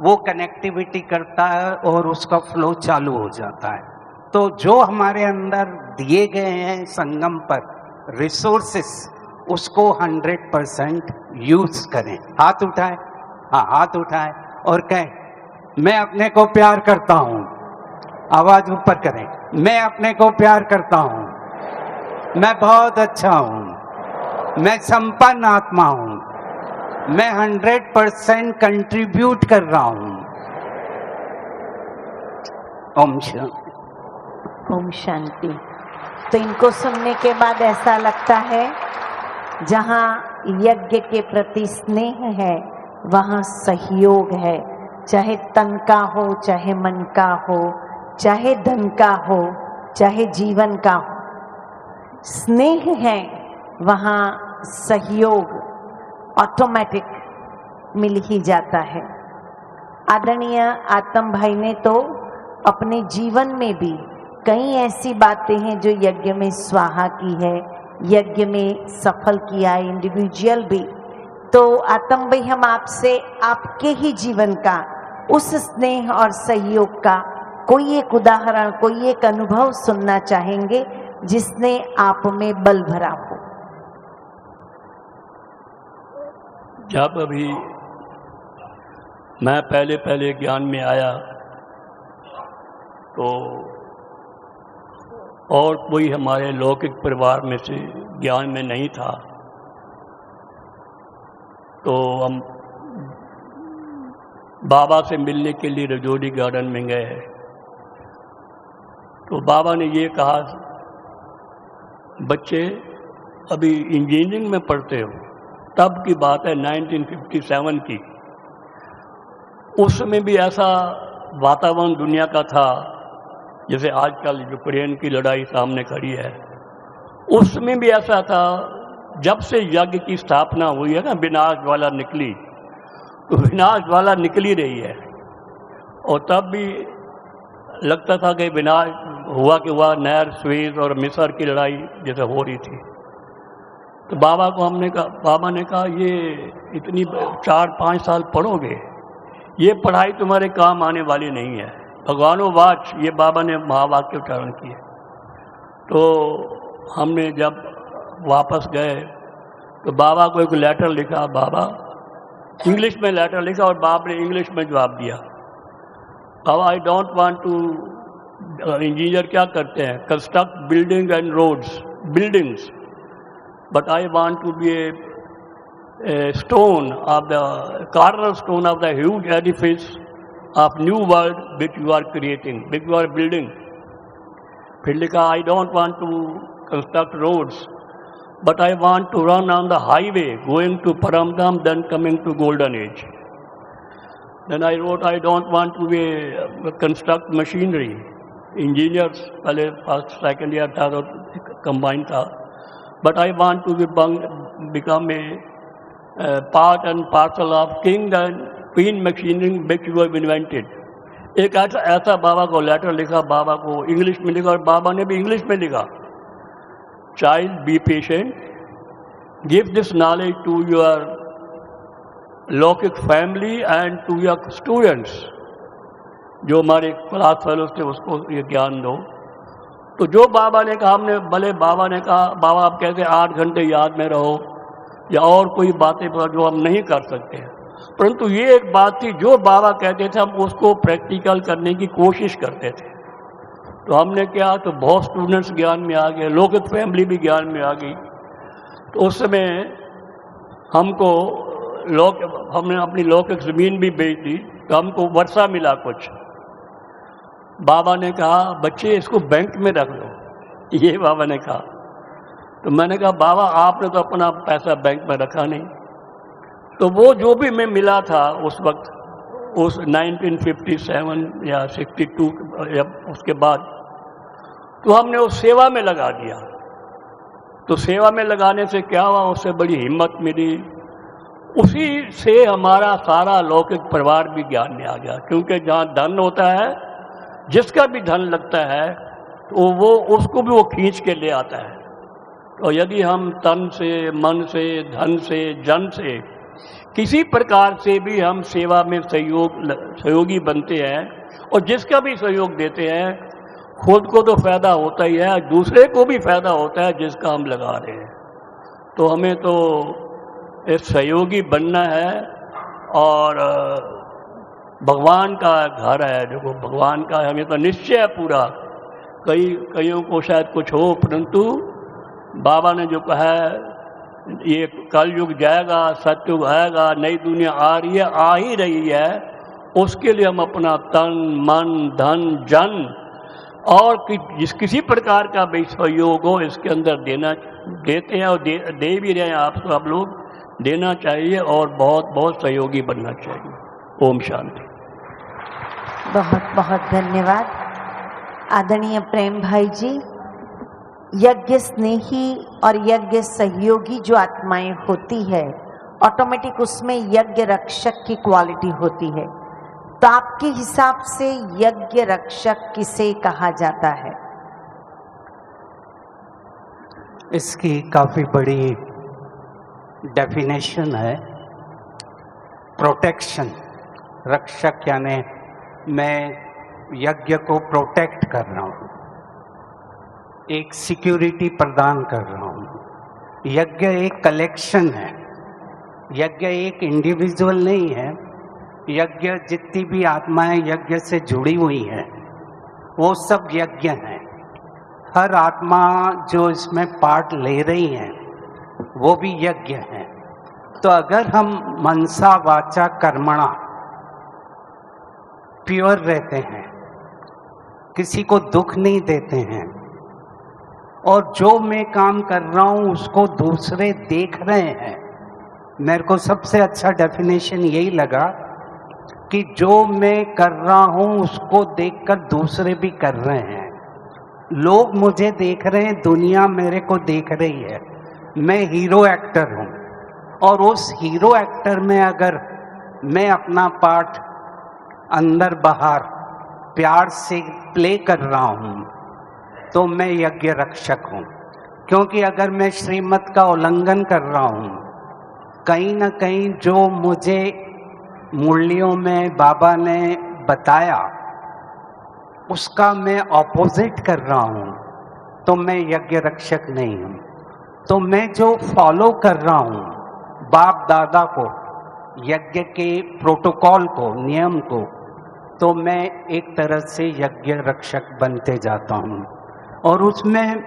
वो कनेक्टिविटी करता है और उसका फ्लो चालू हो जाता है। तो जो हमारे अंदर दिए गए हैं संगम पर रिसोर्सेस, उसको 100% यूज करें। हाथ उठाए, हाँ हाथ उठाए और कहें मैं अपने को प्यार करता हूँ। आवाज ऊपर करें, मैं अपने को प्यार करता हूँ, मैं बहुत अच्छा हूँ, मैं संपन्न आत्मा हूँ, मैं 100% कंट्रीब्यूट कर रहा हूँ। ओम शांति। ओम शांति। तो इनको सुनने के बाद ऐसा लगता है जहाँ यज्ञ के प्रति स्नेह है वहाँ सहयोग है, चाहे तन का हो, चाहे मन का हो, चाहे धन का हो, चाहे जीवन का हो। स्नेह है वहाँ सहयोग ऑटोमेटिक मिल ही जाता है। आदरणीय आत्म भाई ने तो अपने जीवन में भी कई ऐसी बातें हैं जो यज्ञ में स्वाहा की है, यज्ञ में सफल किया है, इंडिविजुअल भी। तो आत्म भाई, हम आपसे आपके ही जीवन का उस स्नेह और सहयोग का कोई एक उदाहरण, कोई एक अनुभव सुनना चाहेंगे जिसने आप में बल भरा हो। जब अभी मैं पहले ज्ञान में आया तो और कोई हमारे लौकिक परिवार में से ज्ञान में नहीं था, तो हम बाबा से मिलने के लिए रजौरी गार्डन में गए। तो बाबा ने ये कहा, बच्चे अभी इंजीनियरिंग में पढ़ते हो, तब की बात है 1957 की। उसमें भी ऐसा वातावरण दुनिया का था जैसे आजकल यूक्रेन की लड़ाई सामने खड़ी है। उसमें भी ऐसा था, जब से यज्ञ की स्थापना हुई है ना, विनाश ज्वाला निकली, तो विनाश ज्वाला निकली रही है। और तब भी लगता था कि विनाश हुआ कि हुआ, नहर, स्वेज और मिस्र की लड़ाई जैसे हो रही थी। तो बाबा को हमने कहा, बाबा ने कहा ये इतनी 4-5 साल पढ़ोगे, ये पढ़ाई तुम्हारे काम आने वाली नहीं है। भगवानो वाच, ये बाबा ने महावाक्य उच्चारण किए। तो हमने जब वापस गए तो बाबा को एक लेटर लिखा, बाबा इंग्लिश में लेटर लिखा और बाबा ने इंग्लिश में जवाब दिया, बाबा I don't want to, engineer क्या करते हैं, construct building and roads, buildings, but I want to be a stone of the cornerstone of the huge edifice of new world which you are creating, which you are building. फिर लिखा, I don't want to construct roads, but I want to run on the highway going to Paramdam, then coming to Golden Age. Then I wrote, I don't want to be construct machinery. Engineers, पहले first second year था तो combined था, but I want to become a part and parcel of king and queen machinery which you have invented. एक ऐसा बाबा को letter लिखा, बाबा को English में लिखा और बाबा ने भी इंग्लिश में लिखा, child be patient, give this knowledge to your लौकिक family and to your students, जो हमारे क्लास फेलोज थे उसको ये ज्ञान दो। तो जो बाबा ने कहा, हमने भले बाबा ने कहा, बाबा आप कहते 8 घंटे याद में रहो या और कोई बातें जो हम नहीं कर सकते, परंतु ये एक बात थी जो बाबा कहते थे हम उसको प्रैक्टिकल करने की कोशिश करते थे। तो हमने क्या, तो बहुत स्टूडेंट्स ज्ञान में आ गए, लौकिक फैमिली भी ज्ञान में आ गई। तो उस समय हमको हमने अपनी लौकिक ज़मीन भी बेच दी, तो हमको वर्षा मिला कुछ। बाबा ने कहा बच्चे इसको बैंक में रख लो, ये बाबा ने कहा। तो मैंने कहा बाबा आपने तो अपना पैसा बैंक में रखा नहीं। तो वो जो भी मैं मिला था उस वक्त, उस 1957 या 62 या उसके बाद, तो हमने उस सेवा में लगा दिया। तो सेवा में लगाने से क्या हुआ, उससे बड़ी हिम्मत मिली, उसी से हमारा सारा लौकिक परिवार भी ज्ञान में आ गया। क्योंकि जहाँ धन होता है, जिसका भी धन लगता है तो वो उसको भी वो खींच के ले आता है। तो यदि हम तन से, मन से, धन से, जन से, किसी प्रकार से भी हम सेवा में सहयोगी बनते हैं और जिसका भी सहयोग देते हैं, खुद को तो फायदा होता ही है, दूसरे को भी फायदा होता है जिसका हम लगा रहे हैं। तो हमें तो एक सहयोगी बनना है और भगवान का घर है, देखो भगवान का हमें तो निश्चय है पूरा। कईयों को शायद कुछ हो, परंतु बाबा ने जो कहा है ये कलयुग जाएगा, सतयुग आएगा, नई दुनिया आ रही है, आ ही रही है, उसके लिए हम अपना तन, मन, धन, जन और किसी प्रकार का भी सहयोग हो इसके अंदर देते हैं और दे भी रहे हैं। आपको आप लोग देना चाहिए और बहुत बहुत सहयोगी बनना चाहिए। ओम शांति। बहुत बहुत धन्यवाद आदरणीय प्रेम भाई जी। यज्ञ स्नेही और यज्ञ सहयोगी जो आत्माएं होती है, ऑटोमेटिक उसमें यज्ञ रक्षक की क्वालिटी होती है। तो आपके हिसाब से यज्ञ रक्षक किसे कहा जाता है? इसकी काफ़ी बड़ी डेफिनेशन है। प्रोटेक्शन, रक्षक यानी मैं यज्ञ को प्रोटेक्ट कर रहा हूँ, एक सिक्योरिटी प्रदान कर रहा हूँ। यज्ञ एक कलेक्शन है, यज्ञ एक इंडिविजुअल नहीं है। यज्ञ जितनी भी आत्माएं यज्ञ से जुड़ी हुई हैं वो सब यज्ञ हैं। हर आत्मा जो इसमें पार्ट ले रही हैं वो भी यज्ञ हैं। तो अगर हम मनसा वाचा कर्मणा प्योर रहते हैं, किसी को दुख नहीं देते हैं और जो मैं काम कर रहा हूँ उसको दूसरे देख रहे हैं, मेरे को सबसे अच्छा डेफिनेशन यही लगा कि जो मैं कर रहा हूँ उसको देखकर दूसरे भी कर रहे हैं। लोग मुझे देख रहे हैं, दुनिया मेरे को देख रही है। मैं हीरो एक्टर हूँ और उस हीरो एक्टर में अगर मैं अपना पार्ट अंदर बाहर प्यार से प्ले कर रहा हूँ तो मैं यज्ञ रक्षक हूँ। क्योंकि अगर मैं श्रीमत का उल्लंघन कर रहा हूँ, कहीं ना कहीं जो मुझे मुरलियों में बाबा ने बताया उसका मैं ऑपोजिट कर रहा हूँ तो मैं यज्ञ रक्षक नहीं हूँ। तो मैं जो फॉलो कर रहा हूँ बाप दादा को, यज्ञ के प्रोटोकॉल को, नियम को, तो मैं एक तरह से यज्ञ रक्षक बनते जाता हूँ। और उसमें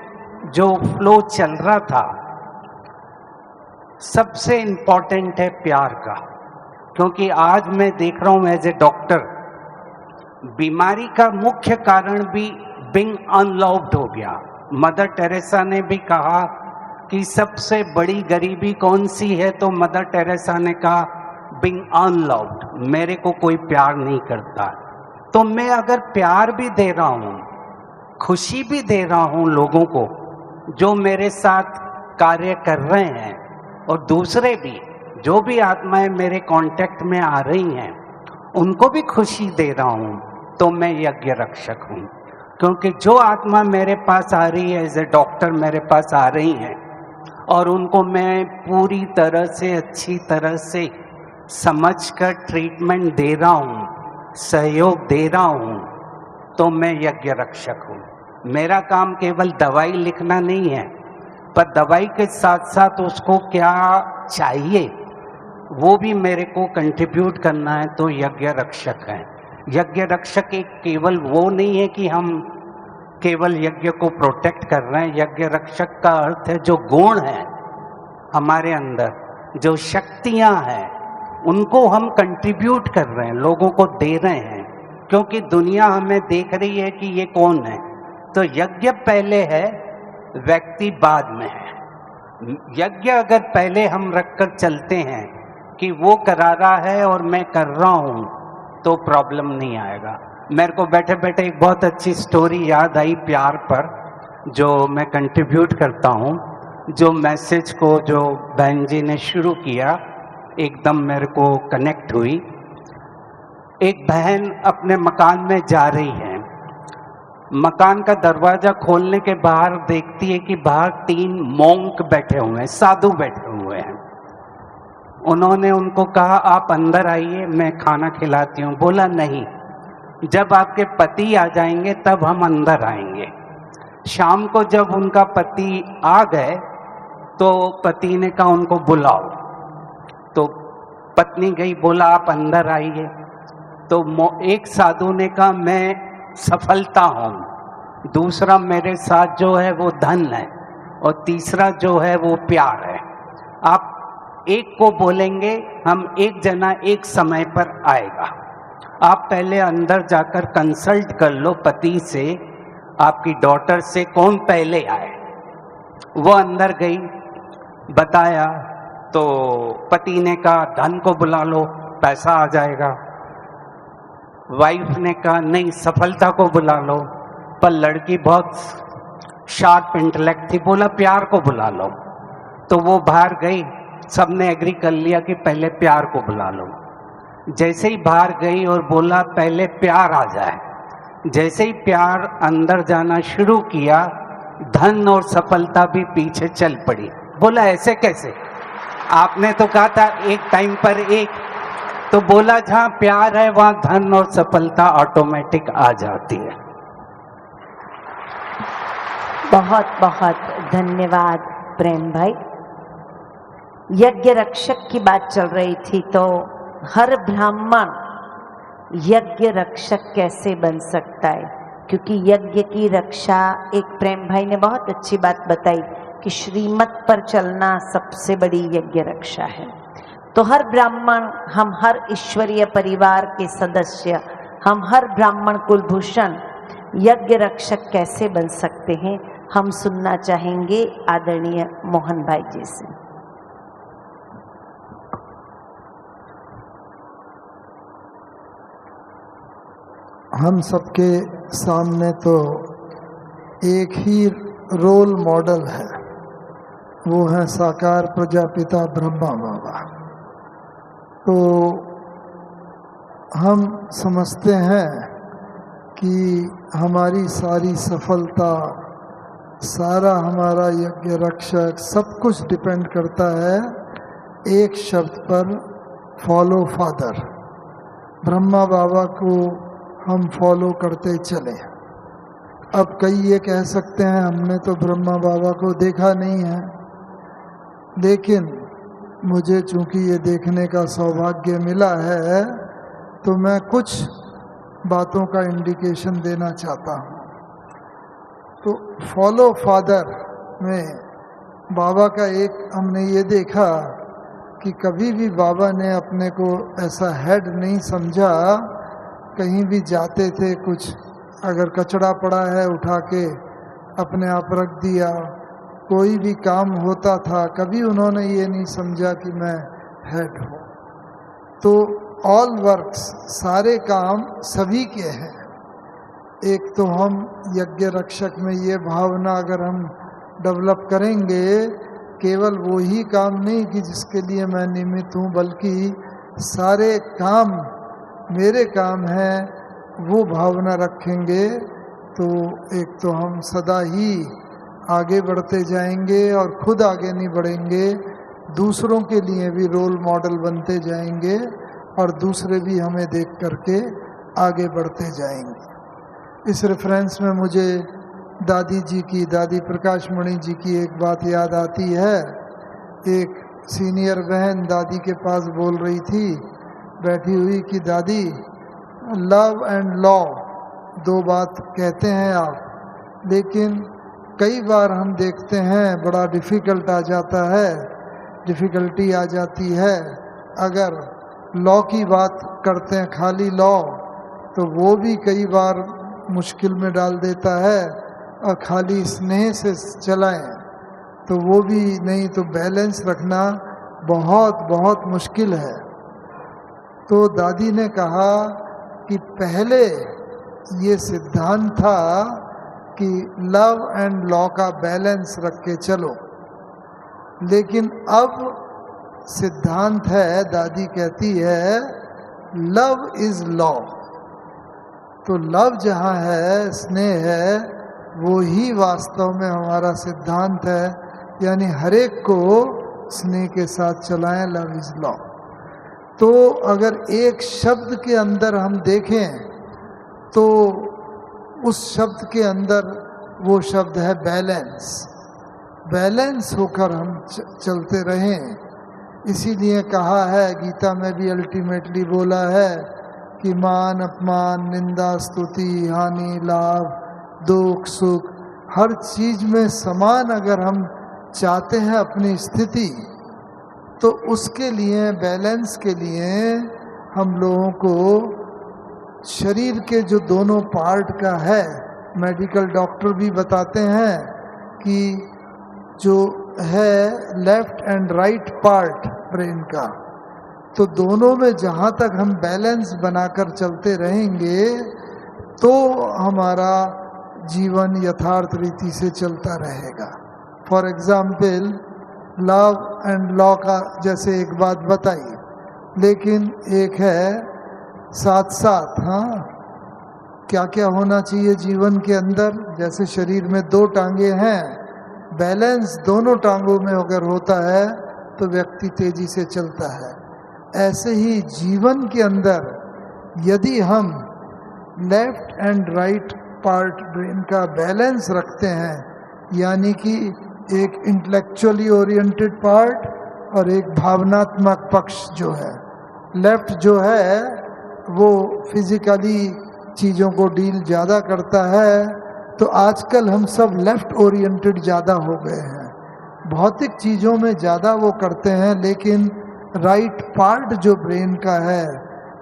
जो फ्लो चल रहा था, सबसे इम्पोर्टेंट है प्यार का। क्योंकि आज मैं देख रहा हूँ एज ए डॉक्टर, बीमारी का मुख्य कारण भी बीइंग अनलव्ड हो गया। मदर टेरेसा ने भी कहा कि सबसे बड़ी गरीबी कौन सी है, तो मदर टेरेसा ने कहा बीइंग अनलव्ड, मेरे को कोई प्यार नहीं करता। तो मैं अगर प्यार भी दे रहा हूँ, खुशी भी दे रहा हूँ लोगों को जो मेरे साथ कार्य कर रहे हैं, और दूसरे भी जो भी आत्माएं मेरे कांटेक्ट में आ रही हैं उनको भी खुशी दे रहा हूँ, तो मैं यज्ञ रक्षक हूँ। क्योंकि जो आत्मा मेरे पास आ रही है, एज ए डॉक्टर मेरे पास आ रही हैं और उनको मैं पूरी तरह से अच्छी तरह से समझकर ट्रीटमेंट दे रहा हूँ, सहयोग दे रहा हूँ, तो मैं यज्ञ रक्षक हूँ। मेरा काम केवल दवाई लिखना नहीं है, पर दवाई के साथ साथ उसको क्या चाहिए वो भी मेरे को कंट्रीब्यूट करना है, तो यज्ञ रक्षक है। यज्ञ रक्षक एक केवल वो नहीं है कि हम केवल यज्ञ को प्रोटेक्ट कर रहे हैं। यज्ञ रक्षक का अर्थ है जो गुण है हमारे अंदर, जो शक्तियां हैं, उनको हम कंट्रीब्यूट कर रहे हैं, लोगों को दे रहे हैं, क्योंकि दुनिया हमें देख रही है कि ये कौन है। तो यज्ञ पहले है, व्यक्ति बाद में है। यज्ञ अगर पहले हम रखकर चलते हैं कि वो करा रहा है और मैं कर रहा हूँ, तो प्रॉब्लम नहीं आएगा। मेरे को बैठे बैठे एक बहुत अच्छी स्टोरी याद आई प्यार पर, जो मैं कंट्रीब्यूट करता हूँ। जो मैसेज को जो बहन जी ने शुरू किया, एकदम मेरे को कनेक्ट हुई। एक बहन अपने मकान में जा रही है, मकान का दरवाजा खोलने के बाहर देखती है कि बाहर 3 मोंक बैठे हुए हैं, साधु बैठे हुए हैं। उन्होंने उनको कहा आप अंदर आइए, मैं खाना खिलाती हूँ। बोला नहीं, जब आपके पति आ जाएंगे तब हम अंदर आएंगे। शाम को जब उनका पति आ गए तो पति ने कहा उनको बुलाओ, तो पत्नी गई, बोला आप अंदर आइए। तो एक साधु ने कहा मैं सफलता हूँ, दूसरा मेरे साथ जो है वो धन है, और तीसरा जो है वो प्यार है। आप एक को बोलेंगे, हम एक जना एक समय पर आएगा। आप पहले अंदर जाकर कंसल्ट कर लो पति से, आपकी डॉटर से, कौन पहले आए। वो अंदर गई, बताया, तो पति ने कहा धन को बुला लो, पैसा आ जाएगा। वाइफ ने कहा नहीं, सफलता को बुला लो, पर लड़की बहुत शार्प इंटेलेक्ट थी, बोला प्यार को बुला लो। तो वो बाहर गई, सबने एग्री कर लिया कि पहले प्यार को बुला लो। जैसे ही बाहर गई और बोला पहले प्यार आ जाए, जैसे ही प्यार अंदर जाना शुरू किया, धन और सफलता भी पीछे चल पड़ी। बोला ऐसे कैसे, आपने तो कहा था एक टाइम पर एक। तो बोला जहाँ प्यार है वहाँ धन और सफलता ऑटोमेटिक आ जाती है। बहुत बहुत धन्यवाद प्रेम भाई। यज्ञ रक्षक की बात चल रही थी, तो हर ब्राह्मण यज्ञ रक्षक कैसे बन सकता है, क्योंकि यज्ञ की रक्षा, एक प्रेम भाई ने बहुत अच्छी बात बताई कि श्रीमत पर चलना सबसे बड़ी यज्ञ रक्षा है। तो हर ब्राह्मण, हम हर ईश्वरीय परिवार के सदस्य, हम हर ब्राह्मण कुलभूषण यज्ञ रक्षक कैसे बन सकते हैं, हम सुनना चाहेंगे आदरणीय मोहन भाई जी से। हम सबके सामने तो एक ही रोल मॉडल है, वो है साकार प्रजापिता ब्रह्मा बाबा। तो हम समझते हैं कि हमारी सारी सफलता, सारा हमारा यज्ञ रक्षक, सब कुछ डिपेंड करता है एक शब्द पर, फॉलो फादर। ब्रह्मा बाबा को हम फॉलो करते चले। अब कई ये कह सकते हैं हमने तो ब्रह्मा बाबा को देखा नहीं है, लेकिन मुझे चूंकि ये देखने का सौभाग्य मिला है, तो मैं कुछ बातों का इंडिकेशन देना चाहता हूँ। तो फॉलो फादर में बाबा का एक हमने ये देखा कि कभी भी बाबा ने अपने को ऐसा हेड नहीं समझा। कहीं भी जाते थे, कुछ अगर कचरा पड़ा है उठा के अपने आप रख दिया। कोई भी काम होता था कभी उन्होंने ये नहीं समझा कि मैं हेड हूँ। तो ऑल वर्क्स, सारे काम सभी के हैं। एक तो हम यज्ञ रक्षक में ये भावना अगर हम डेवलप करेंगे, केवल वो ही काम नहीं कि जिसके लिए मैं निमित्त हूँ, बल्कि सारे काम मेरे काम हैं, वो भावना रखेंगे तो एक तो हम सदा ही आगे बढ़ते जाएंगे और खुद आगे नहीं बढ़ेंगे, दूसरों के लिए भी रोल मॉडल बनते जाएंगे और दूसरे भी हमें देख करके आगे बढ़ते जाएंगे। इस रेफरेंस में मुझे दादी जी की, दादी प्रकाश मणि जी की एक बात याद आती है। एक सीनियर बहन दादी के पास बोल रही थी बैठी हुई कि दादी, लव एंड लॉ दो बात कहते हैं आप, लेकिन कई बार हम देखते हैं बड़ा डिफ़िकल्ट आ जाता है, डिफ़िकल्टी आ जाती है। अगर लॉ की बात करते हैं, खाली लॉ, तो वो भी कई बार मुश्किल में डाल देता है, और खाली स्नेह से चलाएं तो वो भी नहीं। तो बैलेंस रखना बहुत बहुत मुश्किल है। तो दादी ने कहा कि पहले ये सिद्धांत था कि लव एंड लॉ का बैलेंस रख के चलो, लेकिन अब सिद्धांत है, दादी कहती है, लव इज लॉ। तो लव जहाँ है, स्नेह है, वो ही वास्तव में हमारा सिद्धांत है। यानी हर एक को स्नेह के साथ चलाएं, लव इज लॉ। तो अगर एक शब्द के अंदर हम देखें तो उस शब्द के अंदर वो शब्द है बैलेंस। बैलेंस होकर हम चलते रहें। इसीलिए कहा है, गीता में भी अल्टीमेटली बोला है कि मान अपमान, निंदा स्तुति, हानि लाभ, दुख सुख, हर चीज में समान अगर हम चाहते हैं अपनी स्थिति, तो उसके लिए, बैलेंस के लिए हम लोगों को शरीर के जो दोनों पार्ट का है, मेडिकल डॉक्टर भी बताते हैं कि जो है left and right part brain का, तो दोनों में जहाँ तक हम बैलेंस बनाकर चलते रहेंगे तो हमारा जीवन यथार्थ रीति से चलता रहेगा। For example, love and law का जैसे एक बात बताई, लेकिन एक है साथ साथ, हाँ, क्या क्या होना चाहिए जीवन के अंदर। जैसे शरीर में दो टांगे हैं, बैलेंस दोनों टांगों में अगर होता है तो व्यक्ति तेजी से चलता है। ऐसे ही जीवन के अंदर यदि हम left and right part brain का बैलेंस रखते हैं, यानी कि एक इंटेलेक्चुअली ओरिएंटेड पार्ट और एक भावनात्मक पक्ष जो है, लेफ्ट जो है वो फिजिकली चीज़ों को डील ज़्यादा करता है। तो आजकल हम सब लेफ्ट ओरिएंटेड ज़्यादा हो गए हैं, भौतिक चीज़ों में ज़्यादा वो करते हैं, लेकिन राइट पार्ट जो ब्रेन का है,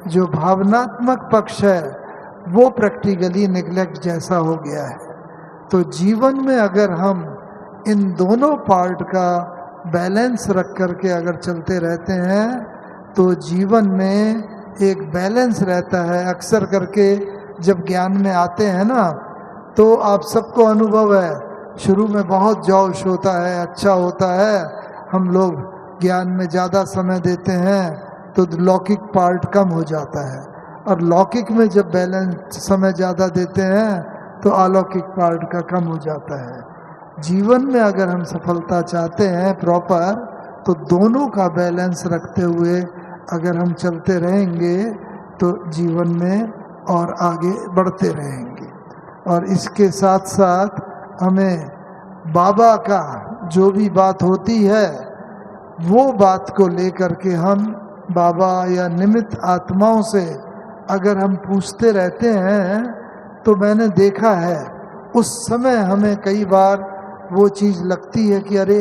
जो भावनात्मक पक्ष है, वो प्रैक्टिकली निगलेक्ट जैसा हो गया है। तो जीवन में अगर हम इन दोनों पार्ट का बैलेंस रख करके अगर चलते रहते हैं तो जीवन में एक बैलेंस रहता है। अक्सर करके जब ज्ञान में आते हैं ना, तो आप सबको अनुभव है, शुरू में बहुत जोश होता है, अच्छा होता है, हम लोग ज्ञान में ज़्यादा समय देते हैं तो लौकिक पार्ट कम हो जाता है, और लौकिक में जब बैलेंस समय ज़्यादा देते हैं तो अलौकिक पार्ट का कम हो जाता है। जीवन में अगर हम सफलता चाहते हैं प्रॉपर, तो दोनों का बैलेंस रखते हुए अगर हम चलते रहेंगे तो जीवन में और आगे बढ़ते रहेंगे। और इसके साथ साथ हमें बाबा का जो भी बात होती है, वो बात को लेकर के हम बाबा या निमित्त आत्माओं से अगर हम पूछते रहते हैं, तो मैंने देखा है उस समय हमें कई बार वो चीज़ लगती है कि अरे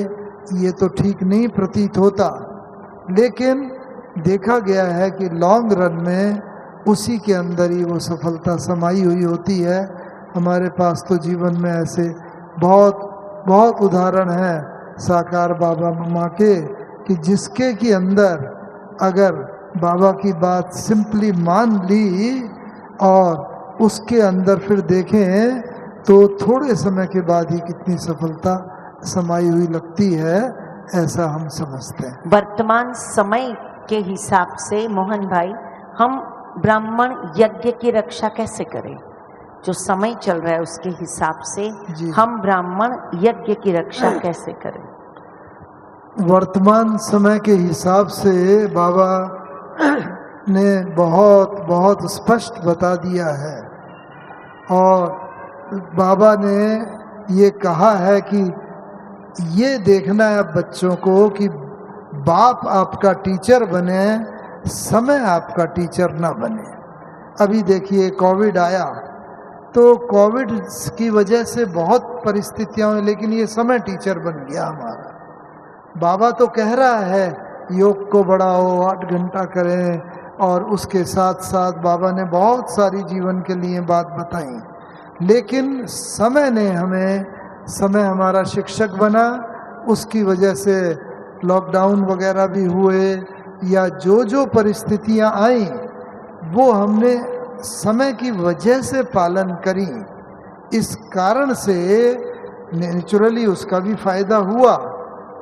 ये तो ठीक नहीं प्रतीत होता, लेकिन देखा गया है कि लॉन्ग रन में उसी के अंदर ही वो सफलता समाई हुई होती है। हमारे पास तो जीवन में ऐसे बहुत बहुत उदाहरण है साकार बाबा मम्मा के कि जिसके की अंदर अगर बाबा की बात सिंपली मान ली और उसके अंदर फिर देखें तो थोड़े समय के बाद ही कितनी सफलता समाई हुई लगती है, ऐसा हम समझते हैं। वर्तमान समय के हिसाब से मोहन भाई, हम ब्राह्मण यज्ञ की रक्षा कैसे करें? जो समय चल रहा है उसके हिसाब से जी। हम ब्राह्मण यज्ञ की रक्षा कैसे करें? वर्तमान समय के हिसाब से बाबा ने बहुत बहुत स्पष्ट बता दिया है और बाबा ने ये कहा है कि ये देखना है अब बच्चों को कि बाप आपका टीचर बने, समय आपका टीचर ना बने। अभी देखिए कोविड आया तो कोविड की वजह से बहुत परिस्थितियां हुई, लेकिन ये समय टीचर बन गया हमारा। बाबा तो कह रहा है योग को बढ़ाओ, 8 घंटा करें, और उसके साथ साथ बाबा ने बहुत सारी जीवन के लिए बात बताई, लेकिन समय ने हमें, समय हमारा शिक्षक बना। उसकी वजह से लॉकडाउन वगैरह भी हुए या जो जो परिस्थितियां आई वो हमने समय की वजह से पालन करी। इस कारण से नेचुरली उसका भी फायदा हुआ,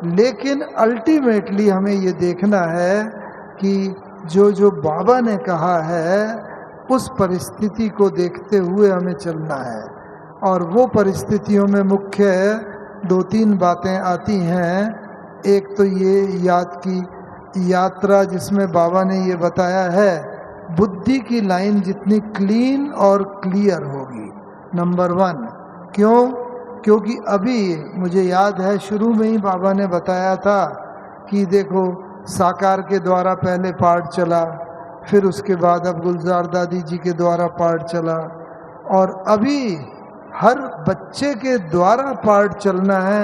लेकिन अल्टीमेटली हमें ये देखना है कि जो जो बाबा ने कहा है उस परिस्थिति को देखते हुए हमें चलना है। और वो परिस्थितियों में मुख्य 2-3 बातें आती हैं। एक तो ये याद की यात्रा जिसमें बाबा ने ये बताया है बुद्धि की लाइन जितनी क्लीन और क्लियर होगी, नंबर 1। क्यों? क्योंकि अभी मुझे याद है शुरू में ही बाबा ने बताया था कि देखो साकार के द्वारा पहले पाठ चला, फिर उसके बाद अब गुलजार दादी जी के द्वारा पाठ चला, और अभी हर बच्चे के द्वारा पाठ चलना है।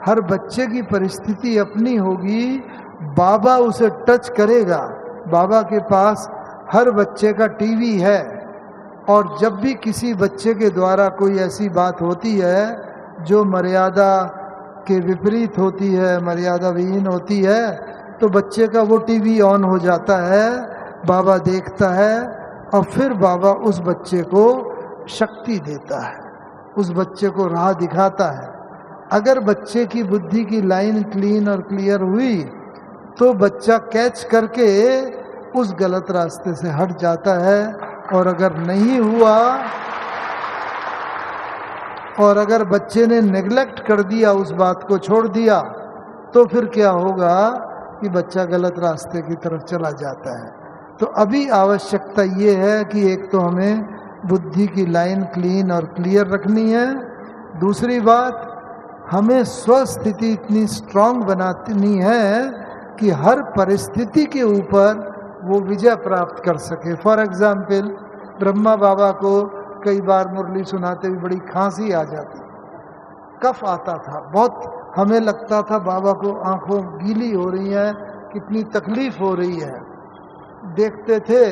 हर बच्चे की परिस्थिति अपनी होगी, बाबा उसे टच करेगा। बाबा के पास हर बच्चे का टीवी है, और जब भी किसी बच्चे के द्वारा कोई ऐसी बात होती है जो मर्यादा के विपरीत होती है, मर्यादा विहीन होती है, तो बच्चे का वो टीवी ऑन हो जाता है, बाबा देखता है और फिर बाबा उस बच्चे को शक्ति देता है, उस बच्चे को राह दिखाता है। अगर बच्चे की बुद्धि की लाइन क्लीन और क्लियर हुई तो बच्चा कैच करके उस गलत रास्ते से हट जाता है, और अगर नहीं हुआ और अगर बच्चे ने नेग्लेक्ट कर दिया, उस बात को छोड़ दिया, तो फिर क्या होगा कि बच्चा गलत रास्ते की तरफ चला जाता है। तो अभी आवश्यकता ये है कि एक तो हमें बुद्धि की लाइन क्लीन और क्लियर रखनी है। दूसरी बात, हमें स्वस्थिति इतनी स्ट्रांग बनानी है कि हर परिस्थिति के ऊपर वो विजय प्राप्त कर सके। फॉर एग्जाम्पल, ब्रह्मा बाबा को कई बार मुरली सुनाते हुए बड़ी खांसी आ जाती, कफ आता था, बहुत हमें लगता था बाबा को आंखों गीली हो रही है, कितनी तकलीफ हो रही है। देखते थे,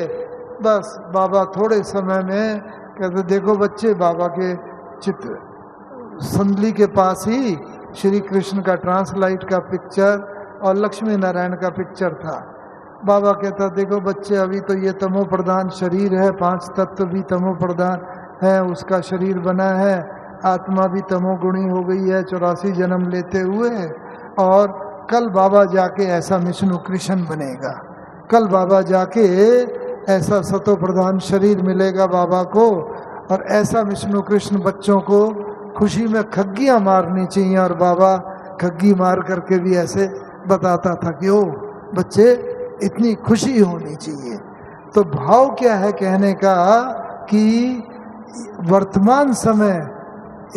बस बाबा थोड़े समय में कहते देखो बच्चे, बाबा के चित्र संदली के पास ही श्री कृष्ण का ट्रांसलाइट का पिक्चर और लक्ष्मी नारायण का पिक्चर था। बाबा कहता देखो बच्चे, अभी तो ये तमो प्रधान शरीर है, 5 तत्व भी तमो प्रधान है, उसका शरीर बना है, आत्मा भी तमोगुणी हो गई है 84 जन्म लेते हुए, और कल बाबा जाके ऐसा विष्णु कृष्ण बनेगा, कल बाबा जाके ऐसा सतो प्रधान शरीर मिलेगा बाबा को, और ऐसा विष्णु कृष्ण बच्चों को खुशी में खग्गियाँ मारनी चाहिए। और बाबा खग्गी मार करके भी ऐसे बताता था कि ओ बच्चे, इतनी खुशी होनी चाहिए। तो भाव क्या है कहने का कि वर्तमान समय,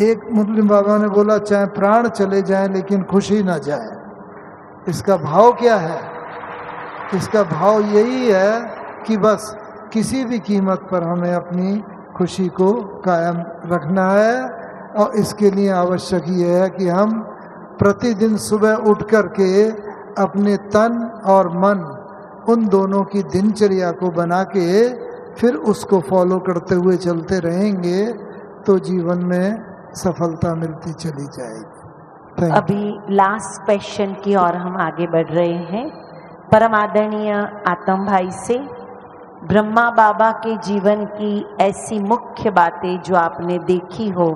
एक मुस्लिम बाबा ने बोला चाहे प्राण चले जाएं लेकिन खुशी ना जाए। इसका भाव क्या है? इसका भाव यही है कि बस किसी भी कीमत पर हमें अपनी खुशी को कायम रखना है, और इसके लिए आवश्यक ये है कि हम प्रतिदिन सुबह उठ कर के अपने तन और मन, उन दोनों की दिनचर्या को बना के फिर उसको फॉलो करते हुए चलते रहेंगे तो जीवन में सफलता मिलती चली जाएगी। Thank you. अभी लास्ट क्वेश्चन की ओर हम आगे बढ़ रहे हैं। परम आदरणीय आतम भाई से, ब्रह्मा बाबा के जीवन की ऐसी मुख्य बातें जो आपने देखी हो,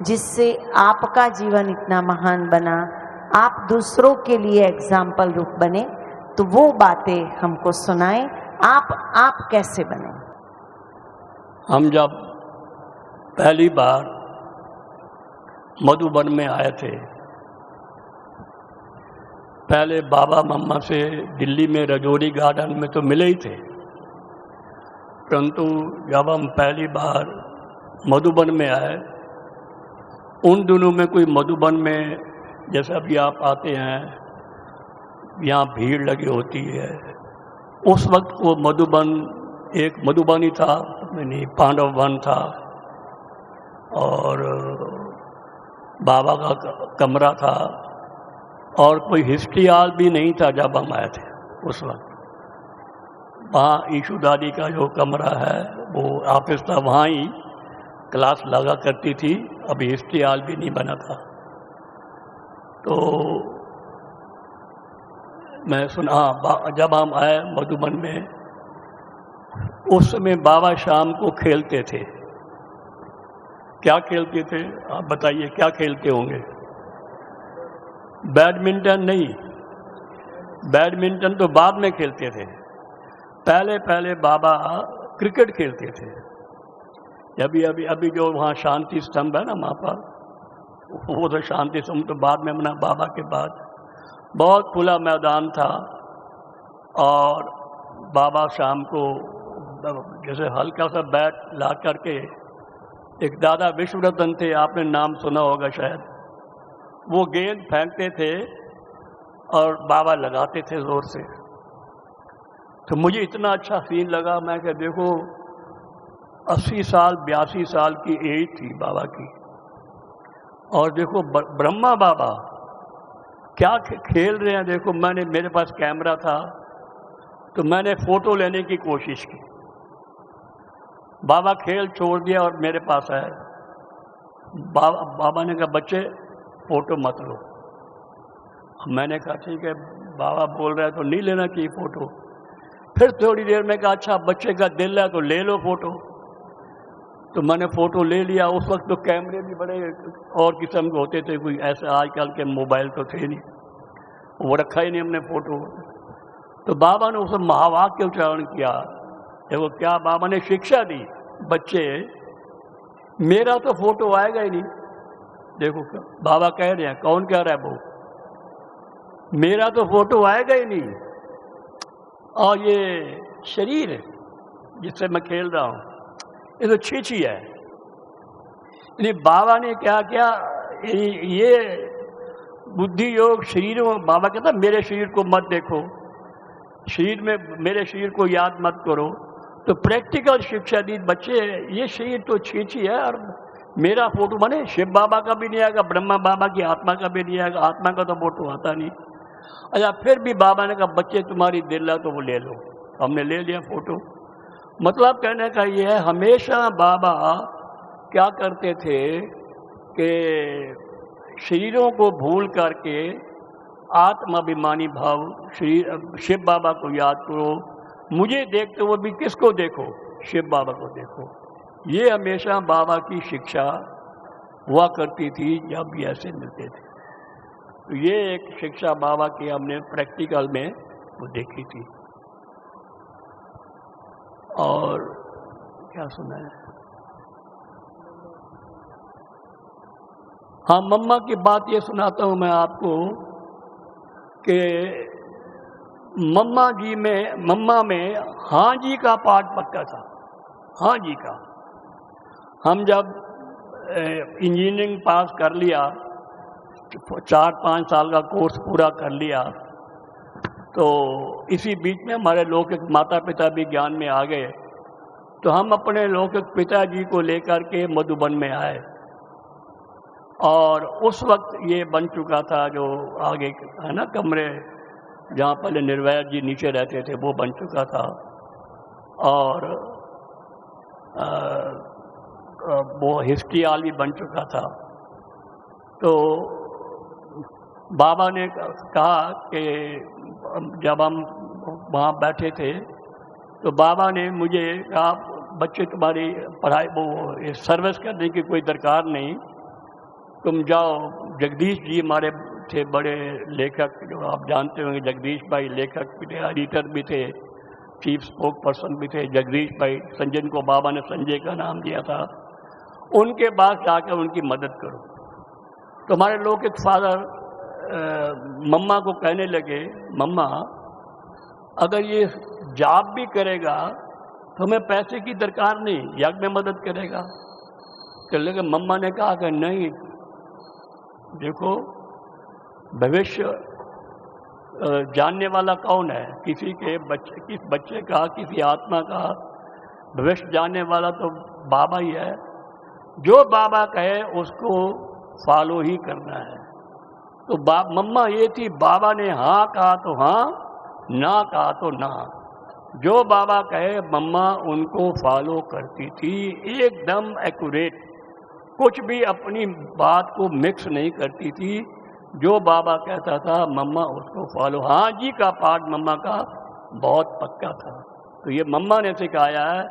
जिससे आपका जीवन इतना महान बना, आप दूसरों के लिए एग्जाम्पल रूप बने, तो वो बातें हमको सुनाएं। आप कैसे बने? हम जब पहली बार मधुबन में आए थे, पहले बाबा मम्मा से दिल्ली में रजौरी गार्डन में तो मिले ही थे, परंतु जब हम पहली बार मधुबन में आए, उन दिनों में कोई मधुबन में जैसे अभी आप आते हैं यहाँ भीड़ लगी होती है, उस वक्त वो मधुबन एक मधुबन ही था, नहीं पांडव वन था, और बाबा का कमरा था, और कोई हिस्ट्री हॉल भी नहीं था जब हम आए थे उस वक्त। वहाँ ईशु दादी का जो कमरा है वो ऑफिस था, वहाँ ही क्लास लगा करती थी, अभी हिस्ट्री हॉल भी नहीं बना था। तो मैं सुना जब हम आए मधुबन में, उस समय बाबा शाम को खेलते थे। क्या खेलते थे आप बताइए, क्या खेलते होंगे? बैडमिंटन नहीं, बैडमिंटन तो बाद में खेलते थे। पहले पहले बाबा क्रिकेट खेलते थे। अभी जो वहाँ शांति स्तंभ है ना वहाँ पर, वो तो शांति स्तंभ तो बाद में बना बाबा के बाद। बहुत खुला मैदान था, और बाबा शाम को जैसे हल्का सा बैट ला करके, एक दादा विश्वरतन थे, आपने नाम सुना होगा शायद, वो गेंद फेंकते थे और बाबा लगाते थे जोर से। तो मुझे इतना अच्छा सीन लगा, मैं क्या देखो 80 साल 82 साल की एज थी बाबा की, और देखो ब्रह्मा बाबा क्या खेल रहे हैं। देखो मेरे पास कैमरा था, तो मैंने फोटो लेने की कोशिश की। बाबा खेल छोड़ दिया और मेरे पास आए। बाबा ने कहा बच्चे फोटो मत लो। मैंने कहा ठीक है, बाबा बोल रहा है तो नहीं लेना चाहिए फोटो। फिर थोड़ी देर में कहा अच्छा बच्चे का दिल है तो ले लो फोटो। तो मैंने फ़ोटो ले लिया। उस वक्त तो कैमरे भी बड़े और किस्म के होते थे, कोई ऐसे आजकल के मोबाइल तो थे नहीं, वो रखा ही नहीं हमने फ़ोटो। तो बाबा ने उसे महावाक्य उच्चारण किया। देखो क्या बाबा ने शिक्षा दी, बच्चे मेरा तो फ़ोटो आएगा ही नहीं। देखो बाबा कह रहे हैं, कौन कह रहा है वो, मेरा तो फ़ोटो आएगा ही नहीं। और ये शरीर जिससे मैं खेल रहा हूँ ये तो छीछी है। यानी बाबा ने क्या क्या ये बुद्धि योग शरीरों, बाबा कहता मेरे शरीर को मत देखो, शरीर में मेरे शरीर को याद मत करो। तो प्रैक्टिकल शिक्षा दी, बच्चे ये शरीर तो छीछी है और मेरा फोटो बने शिव बाबा का भी नहीं आएगा, ब्रह्मा बाबा की आत्मा का भी नहीं आएगा, आत्मा का तो फोटो आता नहीं। अच्छा फिर भी बाबा ने कहा बच्चे तुम्हारी दिल है तो वो ले लो। हमने ले लिया फोटो। मतलब कहने का ये है, हमेशा बाबा क्या करते थे कि शरीरों को भूल करके आत्माभिमानी भाव, शिव बाबा को याद करो, मुझे देखते हुए भी किसको देखो, शिव बाबा को देखो। ये हमेशा बाबा की शिक्षा हुआ करती थी जब भी ऐसे मिलते थे। तो ये एक शिक्षा बाबा की हमने प्रैक्टिकल में वो देखी थी। और क्या सुना है, हाँ मम्मा की बात ये सुनाता हूँ मैं आपको कि मम्मा में हाँ जी का पाठ पक्का था। हाँ जी का, हम जब इंजीनियरिंग पास कर लिया, 4-5 साल का कोर्स पूरा कर लिया, तो इसी बीच में हमारे लौकिक माता पिता भी ज्ञान में आ गए। तो हम अपने लौकिक पिताजी को लेकर के मधुबन में आए, और उस वक्त ये बन चुका था जो आगे है ना कमरे जहाँ पहले निर्वैर जी नीचे रहते थे, वो बन चुका था। और वो हिस्ट्री हॉल भी बन चुका था। तो बाबा ने कहा कि जब हम वहाँ बैठे थे तो बाबा ने मुझे कहा, बच्चे तुम्हारी पढ़ाई वो सर्विस करने की कोई दरकार नहीं, तुम जाओ। जगदीश जी हमारे थे बड़े लेखक, जो आप जानते होंगे, जगदीश भाई लेखक भी थे, एडिटर भी थे, चीफ स्पोक पर्सन भी थे जगदीश भाई, संजय को बाबा ने संजय का नाम दिया था। उनके पास जाकर उनकी मदद करो। तो हमारे लोकेट फादर मम्मा को कहने लगे, मम्मा अगर ये जॉब भी करेगा तो हमें पैसे की दरकार नहीं, यज्ञ में मदद करेगा। तो लेकिन मम्मा ने कहा कि नहीं, देखो भविष्य जानने वाला कौन है? किसी बच्चे का, किसी आत्मा का भविष्य जानने वाला तो बाबा ही है। जो बाबा कहे उसको फॉलो ही करना है। तो मम्मा ये थी, बाबा ने हाँ कहा तो हाँ, ना कहा तो ना। जो बाबा कहे मम्मा उनको फॉलो करती थी, एकदम एक्यूरेट, कुछ भी अपनी बात को मिक्स नहीं करती थी। जो बाबा कहता था मम्मा उसको फॉलो, हाँ जी का पाठ मम्मा का बहुत पक्का था। तो ये मम्मा ने सिखाया है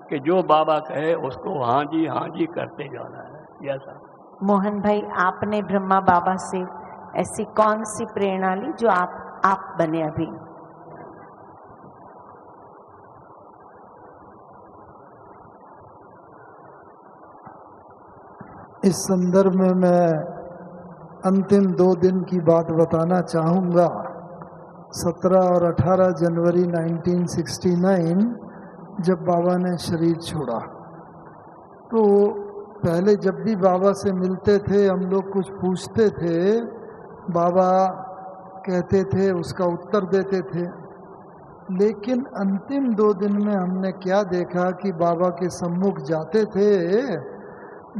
कि जो बाबा कहे उसको हाँ जी करते जाना है। ऐसा मोहन भाई, आपने ब्रह्मा बाबा से ऐसी कौन सी प्रेरणा ली जो आप बने अभी? इस संदर्भ में मैं अंतिम 2 दिन की बात बताना चाहूँगा। 17 और 18 जनवरी 1969 जब बाबा ने शरीर छोड़ा, तो पहले जब भी बाबा से मिलते थे हम लोग कुछ पूछते थे, बाबा कहते थे, उसका उत्तर देते थे। लेकिन अंतिम 2 दिन में हमने क्या देखा कि बाबा के सम्मुख जाते थे,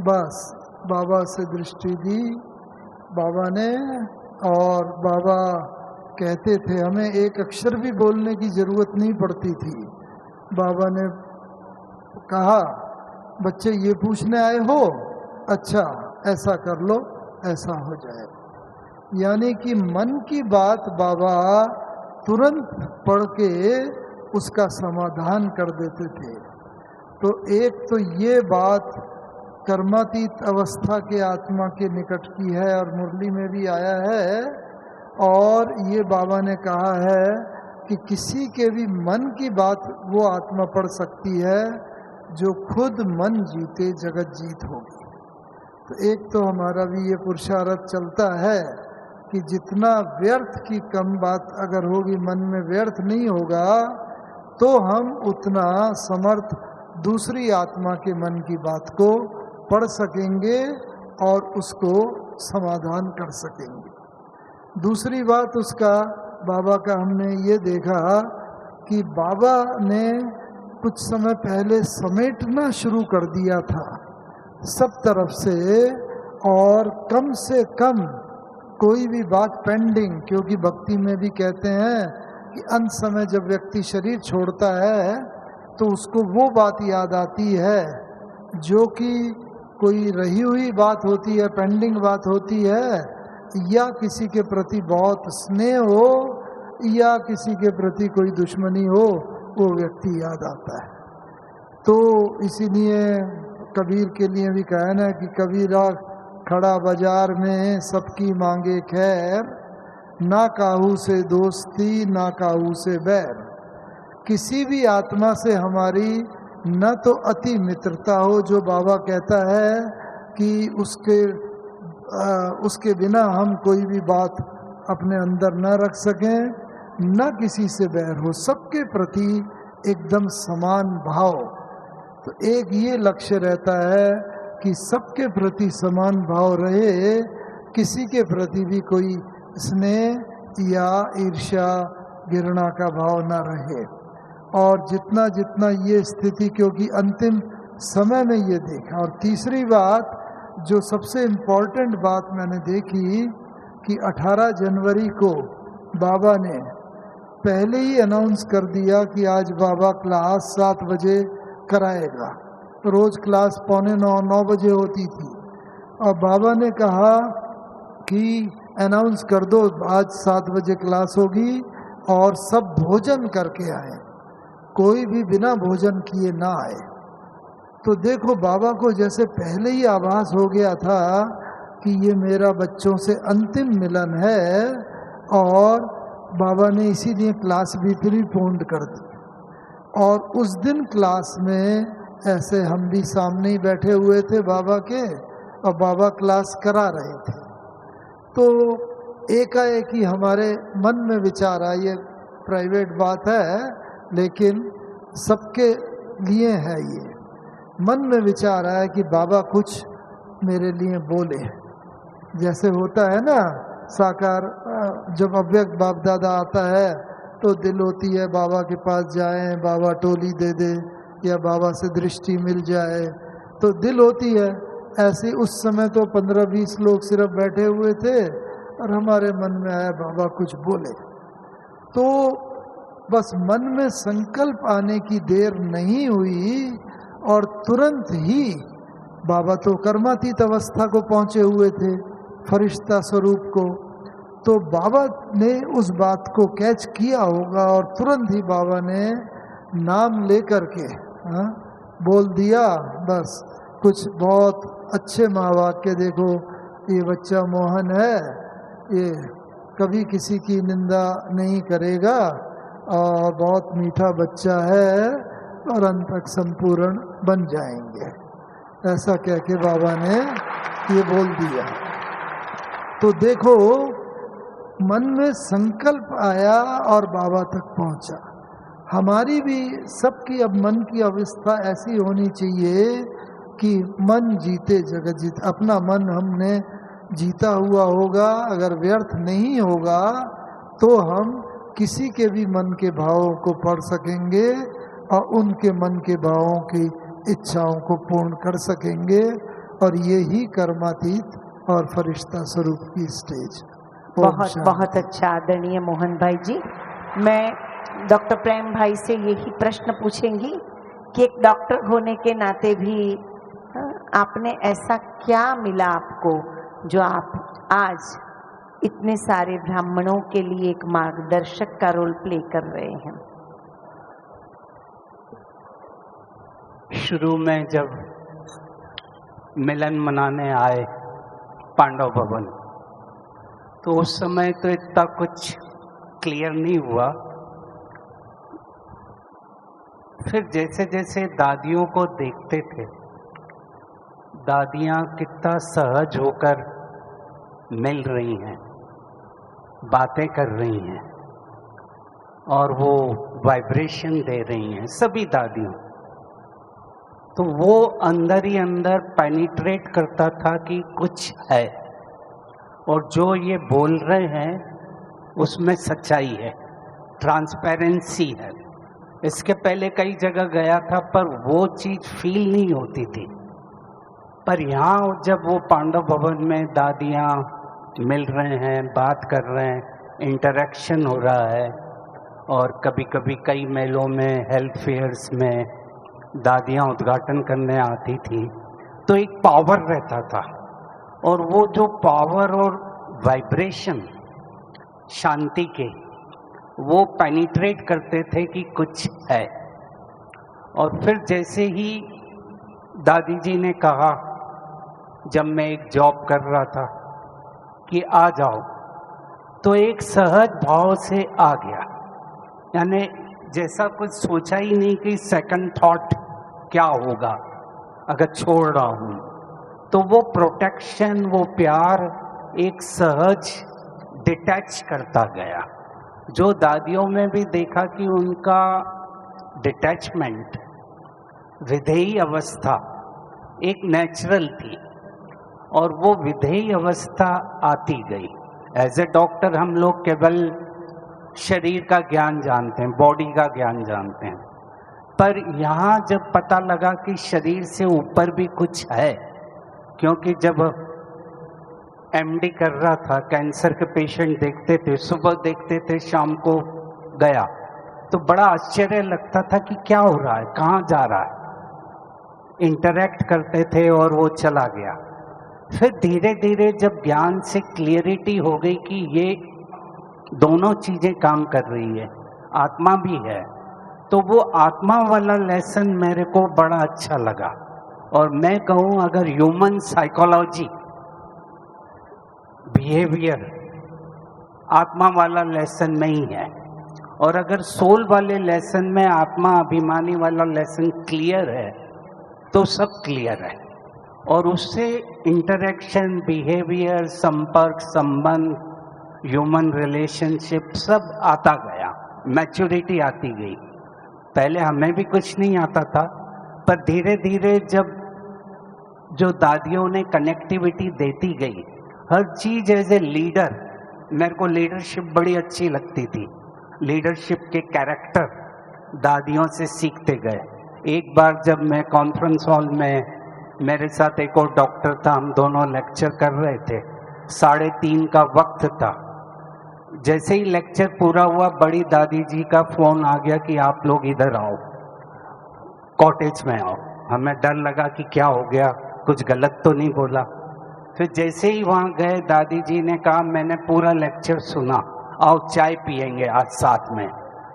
बस बाबा से दृष्टि दी बाबा ने, और बाबा कहते थे, हमें एक अक्षर भी बोलने की ज़रूरत नहीं पड़ती थी। बाबा ने कहा, बच्चे ये पूछने आए हो, अच्छा ऐसा कर लो, ऐसा हो जाए। यानी कि मन की बात बाबा तुरंत पढ़ के उसका समाधान कर देते थे। तो एक तो ये बात कर्मातीत अवस्था के आत्मा के निकट की है, और मुरली में भी आया है। और ये बाबा ने कहा है कि किसी के भी मन की बात वो आत्मा पढ़ सकती है जो खुद मन जीते जगत जीत होगी। तो एक तो हमारा भी ये पुरुषार्थ चलता है कि जितना व्यर्थ की कम बात अगर होगी, मन में व्यर्थ नहीं होगा, तो हम उतना समर्थ दूसरी आत्मा के मन की बात को पढ़ सकेंगे और उसको समाधान कर सकेंगे। दूसरी बात उसका बाबा का हमने ये देखा कि बाबा ने कुछ समय पहले समेटना शुरू कर दिया था सब तरफ से, और कम से कम कोई भी बात पेंडिंग, क्योंकि भक्ति में भी कहते हैं कि अंत समय जब व्यक्ति शरीर छोड़ता है तो उसको वो बात याद आती है जो कि कोई रही हुई बात होती है, पेंडिंग बात होती है, या किसी के प्रति बहुत स्नेह हो या किसी के प्रति कोई दुश्मनी हो, वो व्यक्ति याद आता है। तो इसीलिए कबीर के लिए भी कहना है कि कबीरा खड़ा बाजार में सबकी मांगे खैर, ना काहू से दोस्ती ना काहू से बैर। किसी भी आत्मा से हमारी न तो अति मित्रता हो, जो बाबा कहता है कि उसके बिना हम कोई भी बात अपने अंदर न रख सकें, न किसी से बैर हो, सबके प्रति एकदम समान भाव। तो एक ये लक्ष्य रहता है कि सबके प्रति समान भाव रहे, किसी के प्रति भी कोई स्नेह या ईर्ष्या घृणा का भाव न रहे। और जितना जितना ये स्थिति, क्योंकि अंतिम समय में ये देखा। और तीसरी बात जो सबसे इम्पोर्टेंट बात मैंने देखी कि 18 जनवरी को बाबा ने पहले ही अनाउंस कर दिया कि आज बाबा क्लास 7 बजे कराएगा। रोज़ क्लास 8:45-9 बजे होती थी, और बाबा ने कहा कि अनाउंस कर दो आज 7 बजे क्लास होगी और सब भोजन करके आए, कोई भी बिना भोजन किए ना आए। तो देखो बाबा को जैसे पहले ही आभास हो गया था कि ये मेरा बच्चों से अंतिम मिलन है, और बाबा ने इसीलिए क्लास भी प्रीपोन्ड कर दी। और उस दिन क्लास में ऐसे हम भी सामने ही बैठे हुए थे बाबा के, और बाबा क्लास करा रहे थे। तो एकाएक ही हमारे मन में विचार आया, ये प्राइवेट बात है लेकिन सबके लिए है, ये मन में विचार आया कि बाबा कुछ मेरे लिए बोले। जैसे होता है ना साकार, जब अव्यक्त बाप दादा आता है तो दिल होती है बाबा के पास जाएं, बाबा टोली दे दे, या बाबा से दृष्टि मिल जाए, तो दिल होती है। ऐसे उस समय तो 15-20 लोग सिर्फ बैठे हुए थे और हमारे मन में आया बाबा कुछ बोले। तो बस मन में संकल्प आने की देर नहीं हुई और तुरंत ही बाबा तो कर्मातीत अवस्था को पहुंचे हुए थे, फरिश्ता स्वरूप को। तो बाबा ने उस बात को कैच किया होगा और तुरंत ही बाबा ने नाम लेकर के बोल दिया। बस कुछ बहुत अच्छे महावाक्य, देखो ये बच्चा मोहन है, ये कभी किसी की निंदा नहीं करेगा और बहुत मीठा बच्चा है और अंत तक संपूर्ण बन जाएंगे, ऐसा कह के बाबा ने ये बोल दिया। तो देखो मन में संकल्प आया और बाबा तक पहुंचा। हमारी भी सबकी अब मन की अवस्था ऐसी होनी चाहिए कि मन जीते जगत जीत। अपना मन हमने जीता हुआ होगा, अगर व्यर्थ नहीं होगा तो हम किसी के भी मन के भावों को पढ़ सकेंगे और उनके मन के भावों की इच्छाओं को पूर्ण कर सकेंगे, और ये ही कर्मातीत और फरिश्ता स्वरूप की स्टेज। बहुत बहुत अच्छा आदरणीय मोहन भाई जी। मैं डॉक्टर प्रेम भाई से यही प्रश्न पूछेंगी कि एक डॉक्टर होने के नाते भी आपने ऐसा क्या मिला आपको जो आप आज इतने सारे ब्राह्मणों के लिए एक मार्गदर्शक का रोल प्ले कर रहे हैं? शुरू में जब मिलन मनाने आए पांडव भवन, तो उस समय तो इतना कुछ क्लियर नहीं हुआ। फिर जैसे जैसे दादियों को देखते थे, दादियाँ कितना सहज होकर मिल रही हैं, बातें कर रही हैं और वो वाइब्रेशन दे रही हैं सभी दादियों, तो वो अंदर ही अंदर पेनिट्रेट करता था कि कुछ है, और जो ये बोल रहे हैं उसमें सच्चाई है, ट्रांसपेरेंसी है। इसके पहले कई जगह गया था पर वो चीज़ फील नहीं होती थी, पर यहाँ जब वो पांडव भवन में दादियाँ मिल रहे हैं, बात कर रहे हैं, इंटरेक्शन हो रहा है, और कभी कभी कई मेलों में, हेल्थ फेयर्स में दादियाँ उद्घाटन करने आती थी, तो एक पावर रहता था, और वो जो पावर और वाइब्रेशन शांति के, वो पेनिट्रेट करते थे कि कुछ है। और फिर जैसे ही दादी जी ने कहा, जब मैं एक जॉब कर रहा था, कि आ जाओ, तो एक सहज भाव से आ गया, यानी जैसा कुछ सोचा ही नहीं कि सेकंड थॉट क्या होगा अगर छोड़ रहा हूँ। तो वो प्रोटेक्शन, वो प्यार एक सहज डिटैच करता गया, जो दादियों में भी देखा कि उनका डिटैचमेंट, विधेयी अवस्था एक नेचुरल थी, और वो विधेयी अवस्था आती गई। एज ए डॉक्टर हम लोग केवल शरीर का ज्ञान जानते हैं, बॉडी का ज्ञान जानते हैं, पर यहाँ जब पता लगा कि शरीर से ऊपर भी कुछ है, क्योंकि जब एमडी कर रहा था, कैंसर के पेशेंट देखते थे, सुबह देखते थे, शाम को गया, तो बड़ा आश्चर्य लगता था कि क्या हो रहा है, कहाँ जा रहा है। इंटरैक्ट करते थे और वो चला गया। फिर धीरे धीरे जब ज्ञान से क्लियरिटी हो गई कि ये दोनों चीजें काम कर रही है, आत्मा भी है, तो वो आत्मा वाला लेसन मेरे को बड़ा अच्छा लगा। और मैं कहूँ अगर ह्यूमन साइकोलॉजी, बिहेवियर आत्मा वाला लेसन में ही है, और अगर सोल वाले लेसन में आत्मा अभिमानी वाला लेसन क्लियर है तो सब क्लियर है। और उससे इंटरेक्शन, बिहेवियर, संपर्क, संबंध, ह्यूमन रिलेशनशिप सब आता गया, मैच्योरिटी आती गई। पहले हमें भी कुछ नहीं आता था, पर धीरे धीरे जब जो दादियों ने कनेक्टिविटी देती गई, हर चीज एज ए लीडर, मेरे को लीडरशिप बड़ी अच्छी लगती थी। लीडरशिप के कैरेक्टर दादियों से सीखते गए। एक बार जब मैं कॉन्फ्रेंस हॉल में, मेरे साथ एक और डॉक्टर था, हम दोनों लेक्चर कर रहे थे, 3:30 का वक्त था। जैसे ही लेक्चर पूरा हुआ, बड़ी दादी जी का फोन आ गया कि आप लोग इधर आओ, कॉटेज में आओ। हमें डर लगा कि क्या हो गया, कुछ गलत तो नहीं बोला। फिर जैसे ही वहाँ गए, दादी जी ने कहा मैंने पूरा लेक्चर सुना, आओ चाय पियेंगे आज साथ में।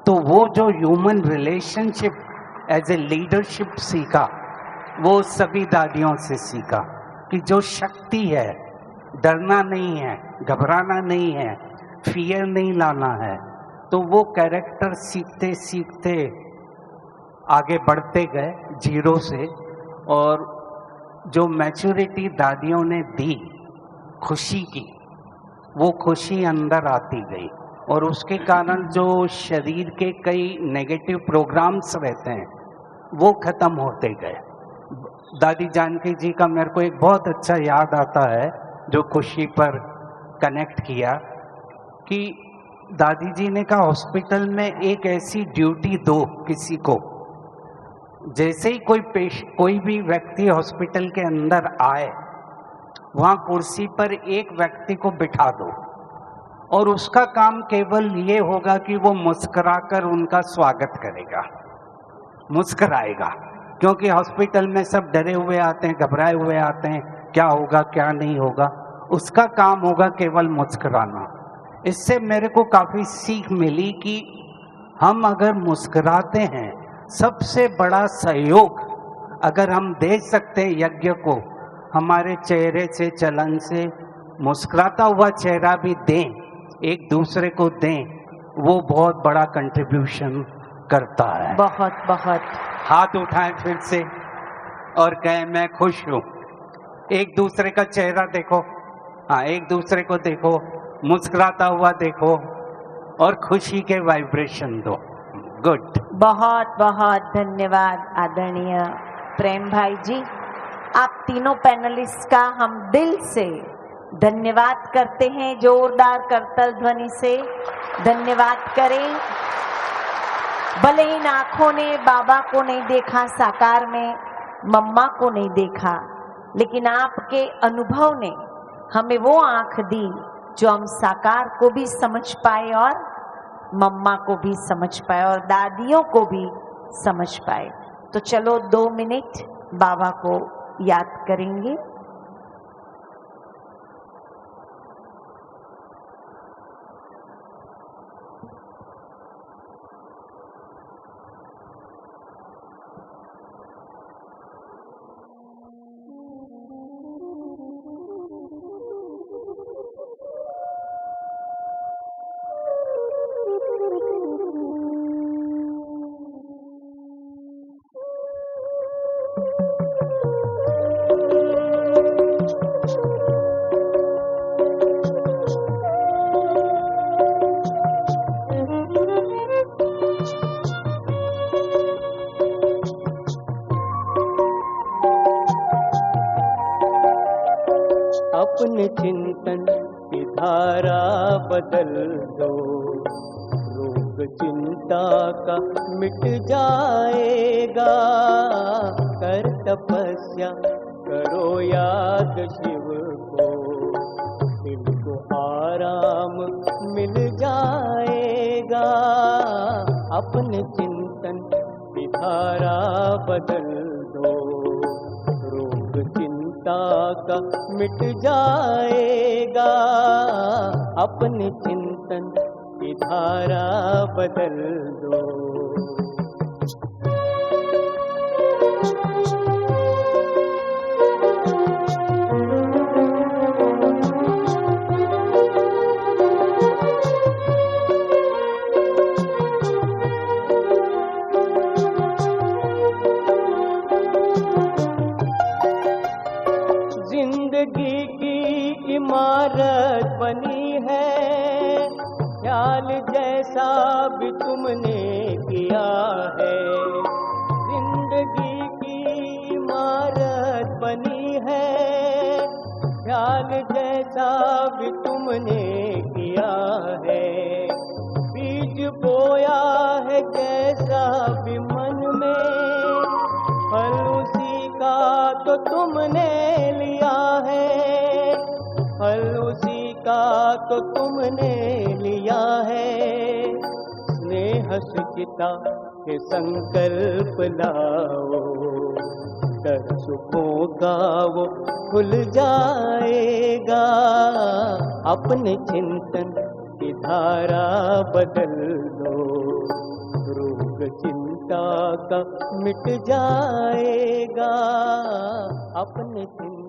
तो वो जो human relationship as a leadership सीखा, वो सभी दादियों से सीखा कि जो शक्ति है, डरना नहीं है, घबराना नहीं है, फियर नहीं लाना है। तो वो कैरेक्टर सीखते सीखते आगे बढ़ते गए जीरो से, और जो मैच्योरिटी दादियों ने दी खुशी की, वो खुशी अंदर आती गई, और उसके कारण जो शरीर के कई नेगेटिव प्रोग्राम्स रहते हैं वो खत्म होते गए। दादी जानकी जी का मेरे को एक बहुत अच्छा याद आता है, जो खुशी पर कनेक्ट किया, कि दादी जी ने कहा हॉस्पिटल में एक ऐसी ड्यूटी दो किसी को, जैसे ही कोई भी व्यक्ति हॉस्पिटल के अंदर आए, वहाँ कुर्सी पर एक व्यक्ति को बिठा दो, और उसका काम केवल ये होगा कि वो मुस्कुराकर उनका स्वागत करेगा, मुस्कुराएगा। क्योंकि हॉस्पिटल में सब डरे हुए आते हैं, घबराए हुए आते हैं, क्या होगा क्या नहीं होगा। उसका काम होगा केवल मुस्कुराना। इससे मेरे को काफ़ी सीख मिली कि हम अगर मुस्कुराते हैं, सबसे बड़ा सहयोग अगर हम दे सकते हैं यज्ञ को, हमारे चेहरे से, चलन से, मुस्कुराता हुआ चेहरा भी दें, एक दूसरे को दें, वो बहुत बड़ा कंट्रीब्यूशन करता है। बहुत बहुत हाथ उठाएं फिर से और कहें मैं खुश हूँ। एक दूसरे का चेहरा देखो, हाँ, एक दूसरे को देखो, मुस्कुराता हुआ देखो, और खुशी के वाइब्रेशन दो। गुड। बहुत बहुत धन्यवाद आदरणीय प्रेम भाई जी। आप तीनों पैनलिस्ट का हम दिल से धन्यवाद करते हैं। जोरदार करतल ध्वनि से धन्यवाद करें। भले इन आंखों ने बाबा को नहीं देखा साकार में, मम्मा को नहीं देखा, लेकिन आपके अनुभव ने हमें वो आंख दी जो हम साकार को भी समझ पाए और मम्मा को भी समझ पाए और दादियों को भी समझ पाए। तो चलो 2 मिनट बाबा को याद करेंगे। अपने चिंतन की धारा बदल दो, रोग चिंता का मिट जाएगा। कर तपस्या करो याद शिव को, दिल को आराम मिल जाएगा। अपने चिंतन की धारा बदल दो, रोग चिंता का मिट जाएगा। अपने चिंतन की धारा बदल दो। जिंदगी की इमारत बनी है, ख्याल जैसा भी तुमने किया है। जिंदगी की इमारत बनी है, ख्याल जैसा भी तुमने किया है। बीज बोया है जैसा भी मन में, फल उसी का तो तुमने लिया है। फल उसी का तो तुमने लिया है। स्नेह सुचिता के संकल्प लाओ, कर सुखों का वो खुल जाएगा। अपने चिंतन की धारा बदल दो, रोग चिंता का मिट जाएगा। अपने चिंतन